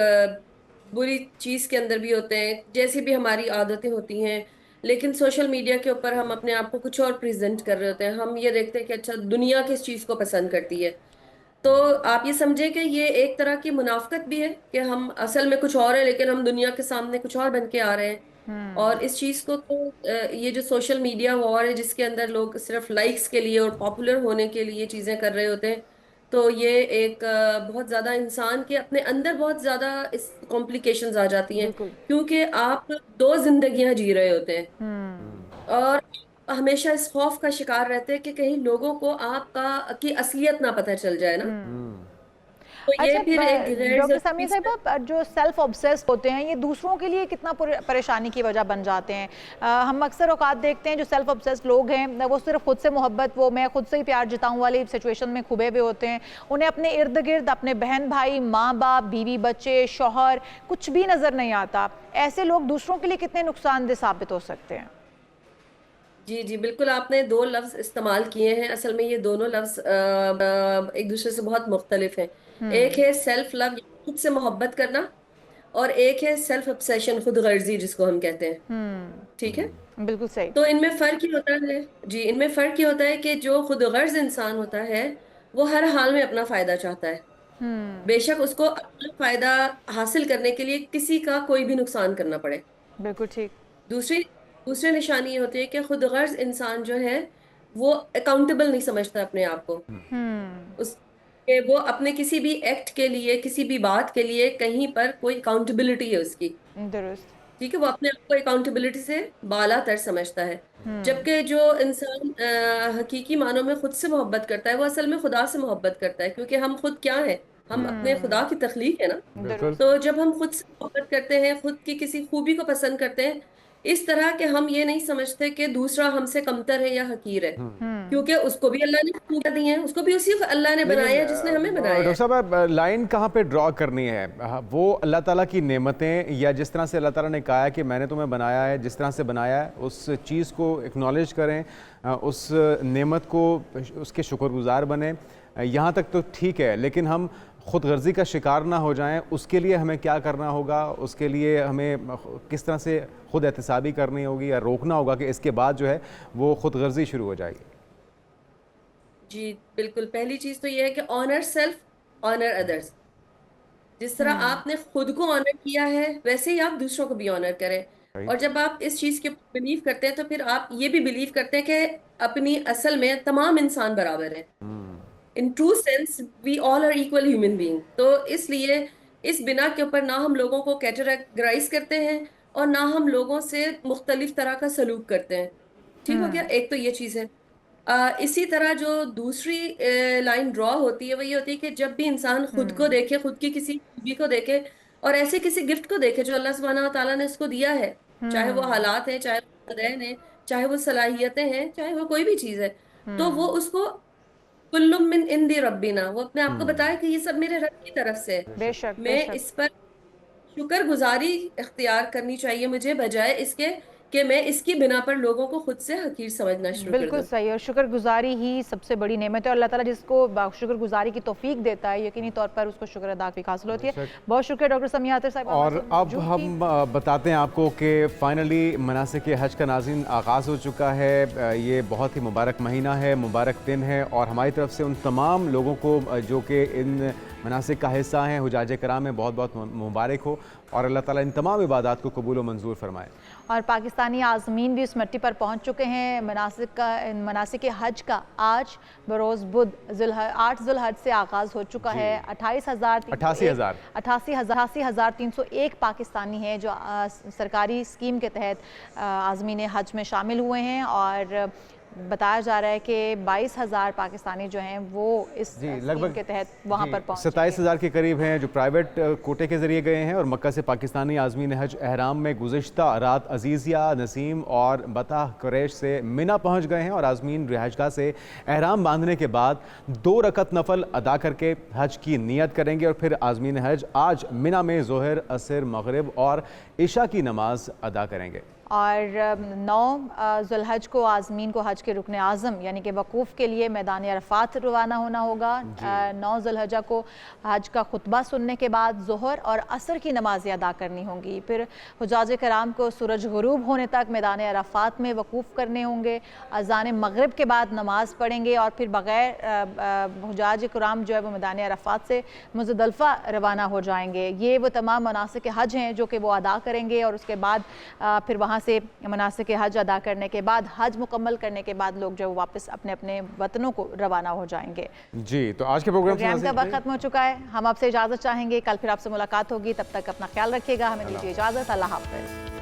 बुरी चीज़ के अंदर भी होते हैं, जैसी भी हमारी आदतें होती हैं, लेकिन सोशल मीडिया के ऊपर हम अपने आप को कुछ और प्रेजेंट कर रहे होते हैं। हम ये देखते हैं कि अच्छा दुनिया किस चीज़ को पसंद करती है, तो आप ये समझे कि ये एक तरह की मुनाफकत भी है कि हम असल में कुछ और है लेकिन हम दुनिया के सामने कुछ और बन के आ रहे हैं। और इस चीज को तो ये जो सोशल मीडिया वॉर है जिसके अंदर लोग सिर्फ लाइक्स के लिए और पॉपुलर होने के लिए चीजें कर रहे होते हैं, तो ये एक बहुत ज्यादा इंसान के अपने अंदर बहुत ज्यादा इस कॉम्प्लिकेशंस आ जाती हैं, क्योंकि आप दो जिंदगियां जी रहे होते हैं और हमेशा इस खौफ का शिकार रहते हैं कि कहीं लोगों को आपका की असलियत ना पता चल जाए ना। तो ये फिर एक गैर डॉक्टर जरूरी समीर साहिबा, जो सेल्फ ऑब्सेस्ड होते हैं ये दूसरों के लिए कितना परेशानी की वजह बन जाते हैं। हम अक्सर औकात देखते हैं जो सेल्फ ऑब्सेस्ड लोग हैं वो सिर्फ खुद से मोहब्बत, वो मैं खुद से ही प्यार जताऊं वाली सिचुएशन में खुबे हुए होते हैं। उन्हें अपने इर्द गिर्द अपने बहन भाई, माँ बाप, बीवी बच्चे, शौहर कुछ भी नज़र नहीं आता। ऐसे लोग दूसरों के लिए कितने नुकसानदेह साबित हो सकते हैं? जी जी बिल्कुल, आपने दो लफ्ज इस्तेमाल किए हैं। असल में ये दोनों लफ्ज एक दूसरे से बहुत मुख्तलिफ हैं। एक है सेल्फ लव, खुद से मोहब्बत करना, और एक है सेल्फ ऑब्सेशन, खुद गर्जी जिसको हम कहते हैं। ठीक है, बिल्कुल सही। तो इनमें फर्क ये होता है जी, इनमें फर्क ये होता है कि जो खुद गर्ज इंसान होता है वो हर हाल में अपना फायदा चाहता है। बेशक उसको अपना फायदा हासिल करने के लिए किसी का कोई भी नुकसान करना पड़े। बिल्कुल ठीक। दूसरी निशानी ये होती है कि खुद गर्ज इंसान जो है वो अकाउंटेबल नहीं समझता अपने आप को। उस कि वो अपने किसी भी एक्ट के लिए, किसी भी बात के लिए कहीं पर कोई अकाउंटेबिलिटी है उसकी। दुरुस्त। ठीक है, वो अपने आप को अकाउंटेबिलिटी से बाला तर समझता है। जबकि जो इंसान हकीकी मानों में खुद से मोहब्बत करता है वो असल में खुदा से मोहब्बत करता है, क्योंकि हम खुद क्या है, हम अपने खुदा की तख्लीक है ना। तो जब हम खुद से मोहब्बत करते हैं, खुद की किसी खूबी को पसंद करते हैं, इस तरह के हम ये नहीं समझते कि दूसरा हमसे कमतर है या हकीर है, क्योंकि उसको भी अल्लाह ने खूबियां दी हैं, उसको भी उसी अल्लाह ने बनाया है जिसने हमें बनाया है। डॉक्टर साहब, लाइन कहाँ पे ड्रॉ करनी है? वो अल्लाह ताला की नेमतें, या जिस तरह से अल्लाह ताला ने कहा है कि मैंने तुम्हें बनाया है, जिस तरह से बनाया है उस चीज़ को एक्नॉलेज करें, उस नेमत को, उसके शुक्रगुजार बने, यहाँ तक तो ठीक है। लेकिन हम खुद गर्जी का शिकार ना हो जाएं, उसके लिए हमें क्या करना होगा? उसके लिए हमें किस तरह से खुद एहतसाबी करनी होगी या रोकना होगा कि इसके बाद जो है वो खुद गर्जी शुरू हो जाएगी? जी बिल्कुल, पहली चीज तो ये है कि ऑनर सेल्फ, ऑनर अदर्स। जिस तरह आपने खुद को ऑनर किया है वैसे ही आप दूसरों को भी ऑनर करें। और जब आप इस चीज के बिलीव करते हैं तो फिर आप ये भी बिलीव करते हैं कि अपनी असल में तमाम इंसान बराबर हैं। In true sense we all are equal human being. तो इसलिए इस बिना के ऊपर ना हम लोगों को कैटेगराइज करते हैं और ना हम लोगों से मुख्तलिफ तरह का सलूक करते हैं। ठीक हो गया, एक तो ये चीज़ है। इसी तरह जो दूसरी लाइन ड्रॉ होती है वो ये होती है कि जब भी इंसान खुद को देखे, खुद की किसी खूबी को देखे और ऐसे किसी गिफ्ट को देखे जो अल्लाह सुब्हानहू व तआला ने उसको दिया है, चाहे वो हालात है, चाहे वो वदैन है, चाहे वो सलाहियतें हैं, चाहे वो कोई भी चीज़ है, तो वो उसको कुल्लुम मिन इंदी रब्बिना, वो अपने आप को बताए कि ये सब मेरे रब की तरफ से है। बेशक, मैं बेशक। इस पर शुक्रगुजारी इख्तियार करनी चाहिए मुझे, बजाय इसके कि मैं इसकी बिना पर लोगों को खुद से हकीर समझना शुरू कर बिल्कुल दूं। सही। और शुक्रगुजारी ही सबसे बड़ी नेमत है और अल्लाह ताला जिसको शुक्रगुजारी की तौफीक देता है यकीनी तौर पर उसको शुक्र अदा भी हासिल होती है। बहुत शुक्रिया डॉक्टर समिया अतर साहब। और अब हम बताते हैं आपको कि फ़ाइनली मनासिक हज का नाज़रीन आगाज़ हो चुका है। ये बहुत ही मुबारक महीना है, मुबारक दिन है, और हमारी तरफ से उन तमाम लोगों को जो कि इन मनासिक का हिस्सा हैं, हुजाज कराम में बहुत बहुत मुबारक हो और अल्लाह ताला इन तमाम इबादत को कबूल व मंजूर फरमाए। और पाकिस्तानी आज़मीन भी इस मिट्टी पर पहुंच चुके हैं। मनासिक हज का आज बरोज़ बुध 8 ज़ुल्हज से आगाज़ हो चुका है। 88,301 पाकिस्तानी हैं जो सरकारी स्कीम के तहत आज़मीन हज में शामिल हुए हैं, और बताया जा रहा है कि 22,000 पाकिस्तानी जो हैं वो इस स्कीम के तहत वहाँ पर पहुँचे। 27,000 के करीब हैं जो प्राइवेट कोटे के ज़रिए गए हैं, और मक्का से पाकिस्तानी आज़मीन हज एहराम में गुज़िश्ता रात अजीज़िया, नसीम और बताह कुरैश से मिना पहुँच गए हैं, और आज़मीन रिहाइशगाह से एहराम बांधने के बाद 2 रकत नफल अदा करके हज की नीयत करेंगे, और फिर आज़मीन हज आज मिना में ज़ोहर, असर, मगरिब और इशा की नमाज अदा करेंगे। और 9 ज़ुल्हज को आज़मीन को हज के रुकन आज़म यानी कि वकूफ़ के लिए मैदान अरफ़ात रवाना होना होगा। 9 ज़ुल्हजा को हज का खुतबा सुनने के बाद ज़ोहर और असर की नमाज़ें अदा करनी होंगी। फिर हुजाज कराम को सूरज गुरूब होने तक मैदान अरफ़ात में वकूफ़ करने होंगे। अज़ान मगरिब के बाद नमाज़ पढ़ेंगे और फिर बग़ैर हुजाज कराम जो है वो मैदान अरफ़ात से मुज़दलिफ़ा रवाना हो जाएंगे। ये वो तमाम मनासिक हज हैं जो कि वो अदा करेंगे और उसके बाद फिर वहाँ से मनासिक हज अदा करने के बाद हज मुकम्मल करने के बाद लोग जो वापस अपने अपने वतनों को रवाना हो जाएंगे। जी, तो आज के प्रोग्राम का वक्त खत्म हो चुका है। हम आपसे इजाज़त चाहेंगे, कल फिर आपसे मुलाकात होगी। तब तक अपना ख्याल रखिएगा, हमें दीजिए इजाज़त। अल्लाह हाफ़िज़।